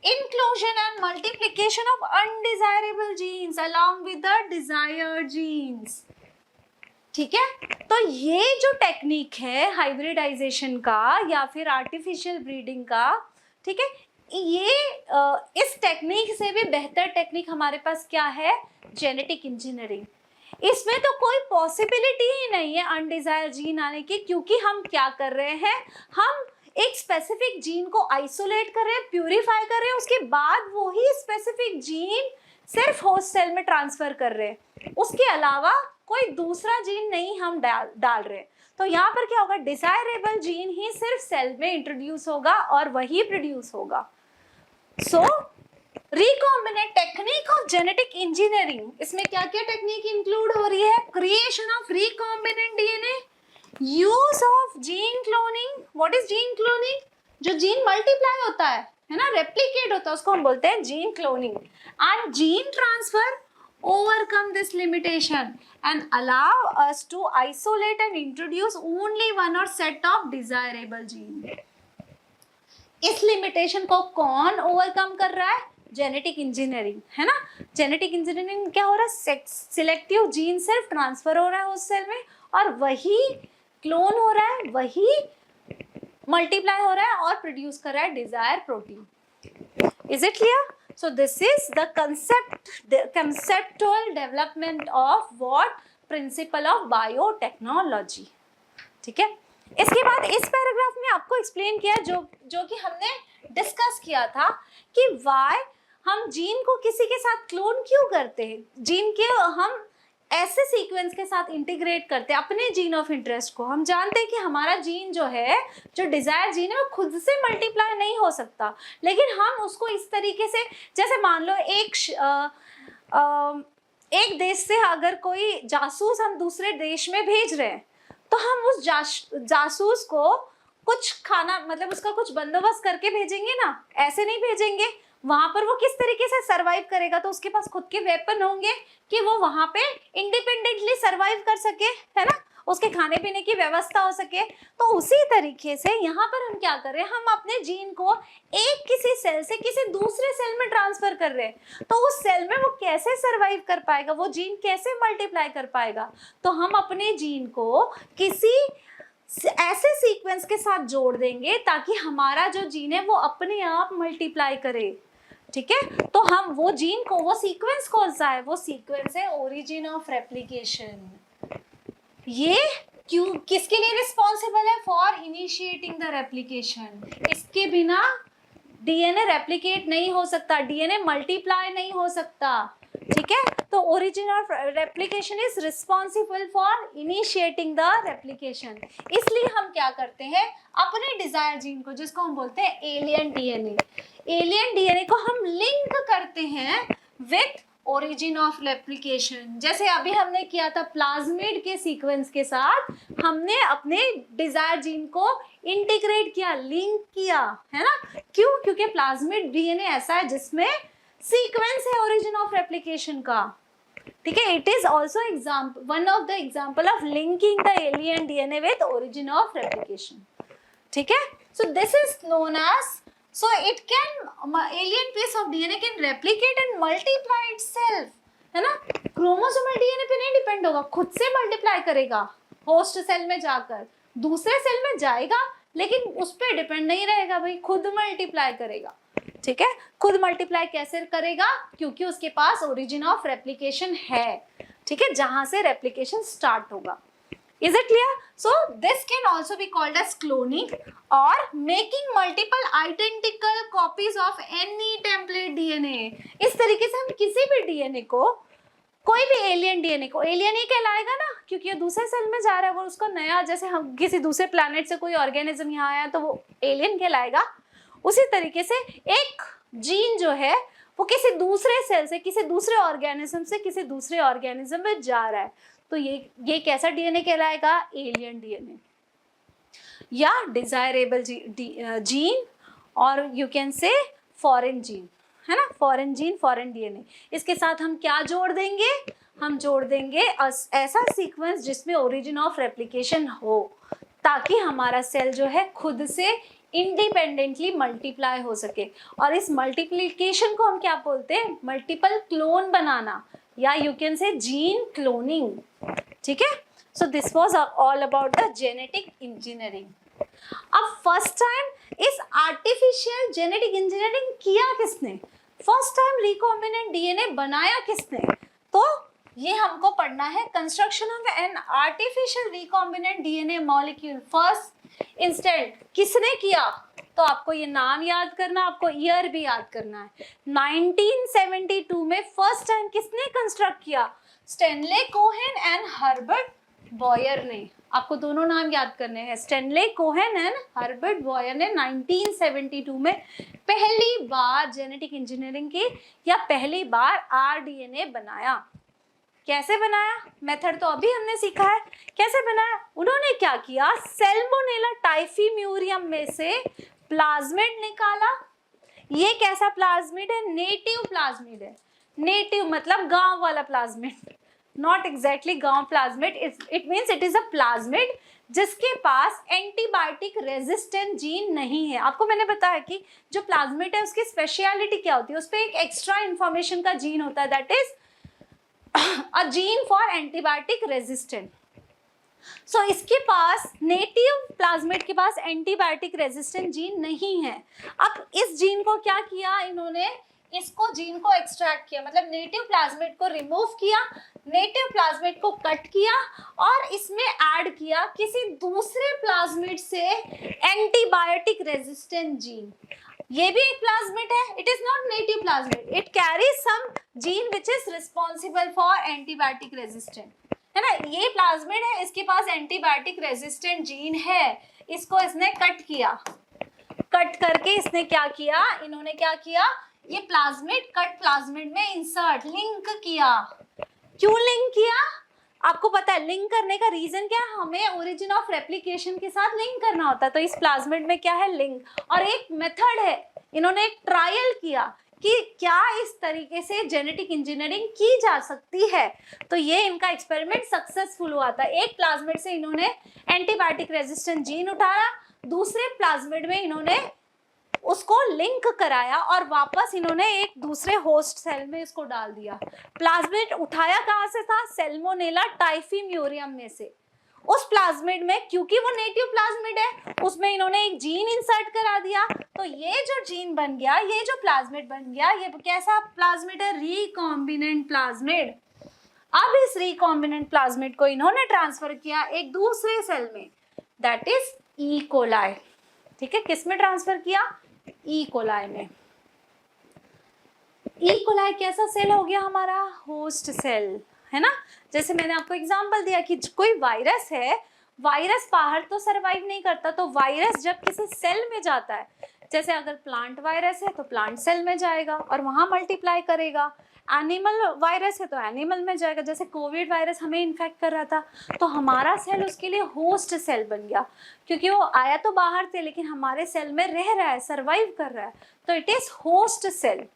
inclusion and multiplication of undesirable genes along with the desired genes। ठीक है, तो ये जो टेक्निक है हाइब्रिडाइजेशन का या फिर आर्टिफिशियल ब्रीडिंग का, ठीक है, ये इस टेक्निक से भी बेहतर टेक्निक हमारे पास क्या है? Genetic engineering. इसमें तो कोई पॉसिबिलिटी ही नहीं है अनडिजायर जीन आने की, क्योंकि हम क्या कर रहे हैं, हम एक स्पेसिफिक जीन को आइसोलेट कर रहे हैं, प्यूरिफाई कर रहे हैं, उसके बाद वही स्पेसिफिक जीन सिर्फ होस्ट सेल में ट्रांसफर कर रहे हैं, उसके अलावा कोई दूसरा जीन नहीं हम डाल रहे हैं। तो यहाँ पर क्या होगा, डिजायरेबल जीन ही सिर्फ सेल में इंट्रोड्यूस होगा और वही प्रोड्यूस होगा। So recombinant technique of genetic engineering, इसमें क्या क्या टेक्निक इंक्लूड हो रही है? Creation of recombinant DNA, use of gene cloning. What is gene cloning? जो जीन मल्टीप्लाई होता है ना, रेप्लिकेट होता है, उसको हम बोलते हैं gene cloning. And gene transfer overcome this limitation and allow us to isolate and introduce only one or set of desirable gene। इस लिमिटेशन को कौन ओवरकम कर रहा है? जेनेटिक इंजीनियरिंग, है ना। जेनेटिक इंजीनियरिंग क्या हो रहा है? सिलेक्टिव जीन सिर्फ ट्रांसफर हो रहा है उस सेल में और वही क्लोन हो रहा है वही मल्टीप्लाई हो रहा है और प्रोड्यूस कर रहा है desire protein. Is it clear? So this is the conceptual development of what principle of biotechnology. ठीक है, इसके बाद इस पैराग्राफ में आपको एक्सप्लेन किया जो कि हमने डिस्कस किया था कि व्हाई हम जीन को किसी के साथ क्लोन क्यों करते हैं, जीन के हम ऐसे सीक्वेंस के साथ इंटीग्रेट करते हैं अपने जीन ऑफ इंटरेस्ट को. हम जानते हैं कि हमारा जीन जो है, जो डिजायर जीन है, वो खुद से मल्टीप्लाई नहीं हो सकता, लेकिन हम उसको इस तरीके से, जैसे मान लो एक देश से अगर कोई जासूस हम दूसरे देश में भेज रहे हैं, तो हम उस जासूस को कुछ खाना, मतलब उसका कुछ बंदोबस्त करके भेजेंगे ना, ऐसे नहीं भेजेंगे. वहां पर वो किस तरीके से सरवाइव करेगा, तो उसके पास खुद के वेपन होंगे कि वो वहां पे इंडिपेंडेंटली सरवाइव कर सके, है ना, उसके खाने पीने की व्यवस्था हो सके. तो उसी तरीके से यहाँ पर हम क्या कर रहे हैं, हम अपने जीन को एक किसी सेल से किसी दूसरे सेल में ट्रांसफर कर रहे हैं. तो उस सेल में वो कैसे सरवाइव कर पाएगा, वो जीन कैसे मल्टीप्लाई कर पाएगा, तो हम अपने जीन को किसी ऐसे सीक्वेंस के साथ जोड़ देंगे ताकि हमारा जो जीन है वो अपने आप मल्टीप्लाई करे. ठीक है, तो हम वो जीन को, वो सीक्वेंस कौन सा है, वो सीक्वेंस है ओरिजिन ऑफ रेप्लिकेशन. ये क्यों, किसके लिए रिस्पॉन्सिबल है, फॉर इनिशिएटिंग द रेप्लिकेशन. इसके बिना डीएनए रेप्लिकेट नहीं हो सकता, डीएनए मल्टीप्लाई नहीं हो सकता. ठीक है, तो origin of replication is responsible for initiating the replication. इसलिए हम क्या करते हैं, अपने डिजायर जीन को, जिसको हम बोलते हैं एलियन डीएनए को हम लिंक करते हैं विथ ओरिजिन ऑफ रेप्लिकेशन. जैसे अभी हमने किया था प्लाज्मिड के सीक्वेंस के साथ, हमने अपने डिजायर जीन को इंटीग्रेट किया, लिंक किया, है ना. क्यों? क्योंकि प्लाज्मिड डीएनए ऐसा है जिसमें सीक्वेंस है ओरिजिन ऑफ रेप्लिकेशन का. ठीक है, it is also example, one of the example of linking the alien DNA with origin of replication. ठीक है, so this is known as, so it can alien piece of DNA can replicate and multiply itself, है ना. Chromosomal DNA पे नहीं depend होगा, खुद से multiply करेगा, होस्ट सेल में जाकर दूसरे सेल में जाएगा, लेकिन उस पर डिपेंड नहीं रहेगा भाई, खुद मल्टीप्लाई करेगा. ठीक है, खुद मल्टीप्लाई कैसे करेगा, क्योंकि उसके पास ओरिजिन ऑफ रेप्लिकेशन है. ठीक है, जहां से रेप्लिकेशन स्टार्ट होगा. Is it clear? So this can also be called as cloning or making multiple identical copies of any template DNA. इस तरीके से हम किसी भी डीएनए को, कोई भी एलियन डीएनए को, एलियन ही कहलाएगा ना, क्योंकि ये दूसरे सेल में जा रहा है, वो उसको नया, जैसे हम किसी दूसरे प्लैनेट से कोई ऑर्गेनिज्म यहाँ आया तो वो एलियन कहलाएगा. उसी तरीके से एक जीन जो है वो किसी दूसरे सेल से, किसी दूसरे ऑर्गेनिज्म से किसी दूसरे ऑर्गेनिज्म में जा रहा है, तो ये कैसा डीएनए कहलाएगा, एलियन डीएनए या डिजायरेबल जीन, और यू कैन से फॉरेन जीन, है ना, फॉरेन जीन, फॉरेन डीएनए. इसके साथ हम क्या जोड़ देंगे, हम जोड़ देंगे ऐसा सीक्वेंस जिसमें ओरिजिन ऑफ रेप्लिकेशन हो, ताकि हमारा सेल जो है खुद से इंडिपेंडेंटली मल्टीप्लाई हो सके. और इस मल्टीप्लिकेशन को हम क्या बोलते हैं, मल्टीपल क्लोन बनाना, या यू कैन से जीन क्लोनिंग. ठीक है, so this was all about the genetic engineering. अब फर्स्ट टाइम इस आर्टिफिशियल जेनेटिक इंजीनियरिंग किया किसने, फर्स्ट टाइम रिकॉम्बिनेंट डीएनए बनाया किसने, तो ये हमको पढ़ना है, construction of an artificial recombinant DNA molecule. First instant किसने किया, तो आपको ये नाम याद करना, आपको ईयर भी याद करना है. 1972 में फर्स्ट टाइम किसने कंस्ट्रक्ट किया, Stanley Cohen and Herbert Boyer ने. आपको दोनों नाम याद करने हैं, Stanley Cohen and Herbert Boyer ने 1972 में पहली बार जेनेटिक इंजीनियरिंग की, या पहली बार आरडीएनए बनाया. कैसे बनाया, मेथड तो अभी हमने सीखा है, कैसे बनाया. उन्होंने क्या किया, सैल्मोनेला टाइफीम्यूरियम में से प्लाज्मिड निकाला. ये कैसा प्लाज्मिड है, नेटिव प्लाज्मिड है. नेटिव मतलब गांव वाला प्लाज्मिड, नॉट एग्जैक्टली गांव plasmid. It means it is a plasmid जिसके पास एंटीबायोटिक रेजिस्टेंट जीन नहीं है. आपको मैंने बताया कि जो प्लाज्मिड है उसकी स्पेशलिटी क्या होती है, उस पर एक एक्स्ट्रा इंफॉर्मेशन का जीन होता है, that is a gene for antibiotic resistant. So इसके पास नेटिव प्लाज्मिड के पास एंटीबायोटिक रेजिस्टेंट जीन नहीं है। अब इस जीन को क्या किया इन्होंने, इसको जीन को एक्सट्रैक्ट किया, मतलब नेटिव प्लाज्मिड को रिमूव किया, नेटिव प्लाज्मिड को कट किया और इसमें ऐड किया किसी दूसरे प्लाज्मिड से एंटीबायोटिक रेजिस्टेंट जीन। ये भी एक प्लाज्मिड है, it is not native plasmid, it carries some gene which is responsible for antibiotic resistant, है ना। ये प्लाज्मिड है, इसके पास एंटीबायोटिक रेजिस्टेंट जीन है, इसको इसने कट किया, कट करके इसने क्या किया, इन्होंने क्या किया, ये प्लाज्मिड कट प्लाज्मिड में इंसर्ट लिंक किया। क्यों लिंक किया, आपको पता है लिंक करने का रीजन क्या है, हमें ओरिजिन ऑफ रेप्लिकेशन के साथ लिंक करना होता है। तो इस प्लाज्मिड में क्या है, लिंक। और एक मेथड है, इन्होंने एक ट्रायल किया कि क्या इस तरीके से जेनेटिक इंजीनियरिंग की जा सकती है। तो ये इनका एक्सपेरिमेंट सक्सेसफुल हुआ था। एक प्लाज्मिड से इन्होंने एंटीबायोटिक रेजिस्टेंट जीन उठाया, दूसरे प्लाज्मिड में इन्होंने उसको लिंक कराया और वापस इन्होंने एक दूसरे होस्ट सेल में इसको डाल दिया। प्लाज्मिड उठाया कहाँ से था, सैल्मोनेला टाइफीम्यूरियम में से। उस प्लाज्मिड में, क्योंकि वो नेटिव प्लाज्मिड है, उसमें इन्होंने एक जीन इंसर्ट करा दिया। तो ये जो जीन बन गया, ये जो प्लाज्मिड बन गया, ये कैसा प्लाज्मिड है, रिकॉम्बिनेंट प्लाज्मिड। अब इस रिकॉम्बिनेंट प्लाज्मिड को इन्होंने ट्रांसफर किया एक दूसरे सेल में, दैट इज ई कोलाई। ठीक है, किस में ट्रांसफर किया, ई कोलाई में। ई कोलाई कैसा सेल हो गया हमारा, होस्ट सेल, है ना। जैसे मैंने आपको एग्जांपल दिया कि कोई वायरस है, वायरस बाहर तो सरवाइव नहीं करता, तो वायरस जब किसी सेल में जाता है, जैसे अगर प्लांट वायरस है तो प्लांट सेल में जाएगा और वहां मल्टीप्लाई करेगा, एनिमल वायरस है तो एनिमल में जाएगा। जैसे कोविड वायरस हमें इन्फेक्ट कर रहा था, तो हमारा सेल उसके लिए होस्ट सेल बन गया, क्योंकि वो आया तो बाहर से लेकिन हमारे सेल में रह रहा है, सरवाइव कर रहा है, तो इट इज होस्ट सेल।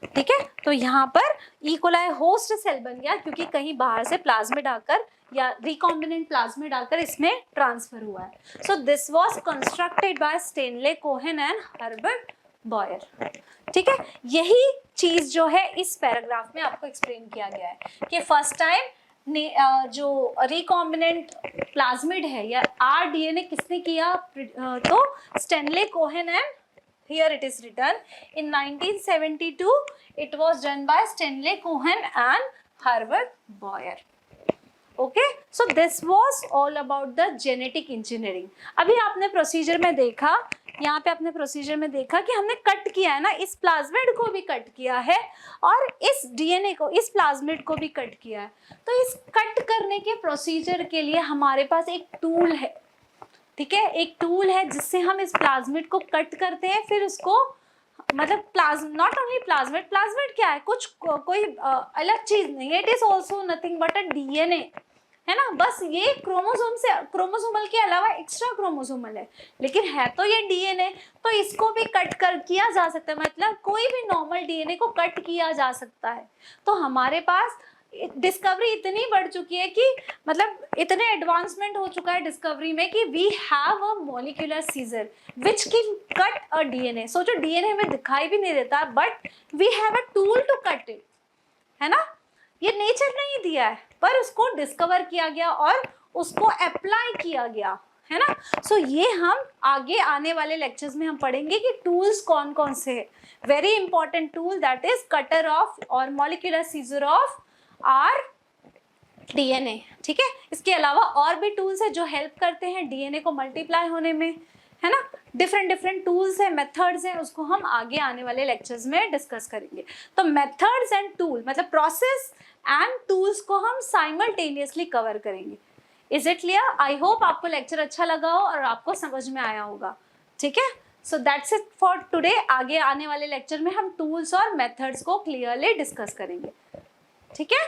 ठीक है, तो यहाँ पर ई कोलाई होस्ट सेल बन गया क्योंकि कहीं बाहर से प्लाज्मिड आकर या रिकॉम्बिनेंट प्लाज्मिड आकर इसमें ट्रांसफर हुआ है। So this was constructed by Stanley Cohen and Herbert Boyer. ठीक है, यही चीज जो है इस पैराग्राफ में आपको एक्सप्लेन किया गया है कि फर्स्ट टाइम जो रिकॉम्बिनेंट प्लाज्मिड है या आरडीएनए किसने किया, तो Stanley Cohen and here it is written in 1972 it was done by Stanley Cohen and Herbert Boyer. Okay, so this was all about the genetic engineering. अभी आपने procedure में देखा, यहाँ पे आपने प्रोसीजर में देखा कि हमने कट किया है ना, इस प्लाज्मिड को भी कट किया है और इस डीएनए को, इस प्लाज्मिड को भी कट किया है। तो इस कट करने के प्रोसीजर के लिए हमारे पास एक टूल है। ठीक है, एक टूल है जिससे हम इस प्लाज्मिड को कट करते हैं, फिर उसको, मतलब नॉट ओनली प्लाज्मिड, प्लाज्मिड क्या है, कुछ कोई अलग चीज नहीं है, it is also nothing but a DNA, है ना। बस ये क्रोमोसोम से, क्रोमोसोमल के अलावा एक्स्ट्रा क्रोमोसोमल है, लेकिन है तो ये डीएनए। तो इसको भी कट कर किया जा सकता है, मतलब कोई भी नॉर्मल डीएनए को कट किया जा सकता है। तो हमारे पास डिस्कवरी इतनी बढ़ चुकी है कि मतलब इतने एडवांसमेंट हो चुका है डिस्कवरी में कि we have a molecular scissor which can cut a DNA. सोचो डीएनए हमें दिखाई भी नहीं देता, but we have a tool to cut it, है ना। ये नेचर नहीं दिया है, पर उसको डिस्कवर किया गया और उसको अप्लाई किया गया, है ना। सो ये हम आगे आने वाले लेक्चर्स में हम पढ़ेंगे कि टूल्स कौन कौन से है। Very important tool that is cutter of और molecular scissor of R DNA. ठीक है, इसके अलावा और भी टूल्स है जो हेल्प करते हैं डीएनए को मल्टीप्लाई होने में, है ना। डिफरेंट टूल्स है, मेथड्स हैं, उसको हम आगे आने वाले लेक्चर्स में डिस्कस करेंगे। तो मेथड्स एंड टूल, मतलब प्रोसेस एंड टूल्स को हम साइमल्टेनियसली कवर करेंगे। Is it clear? I hope आपको लेक्चर अच्छा लगा हो और आपको समझ में आया होगा। ठीक है, so that's it for today. आगे आने वाले लेक्चर में हम टूल्स और मेथड्स को क्लियरली डिस्कस करेंगे। ठीक है।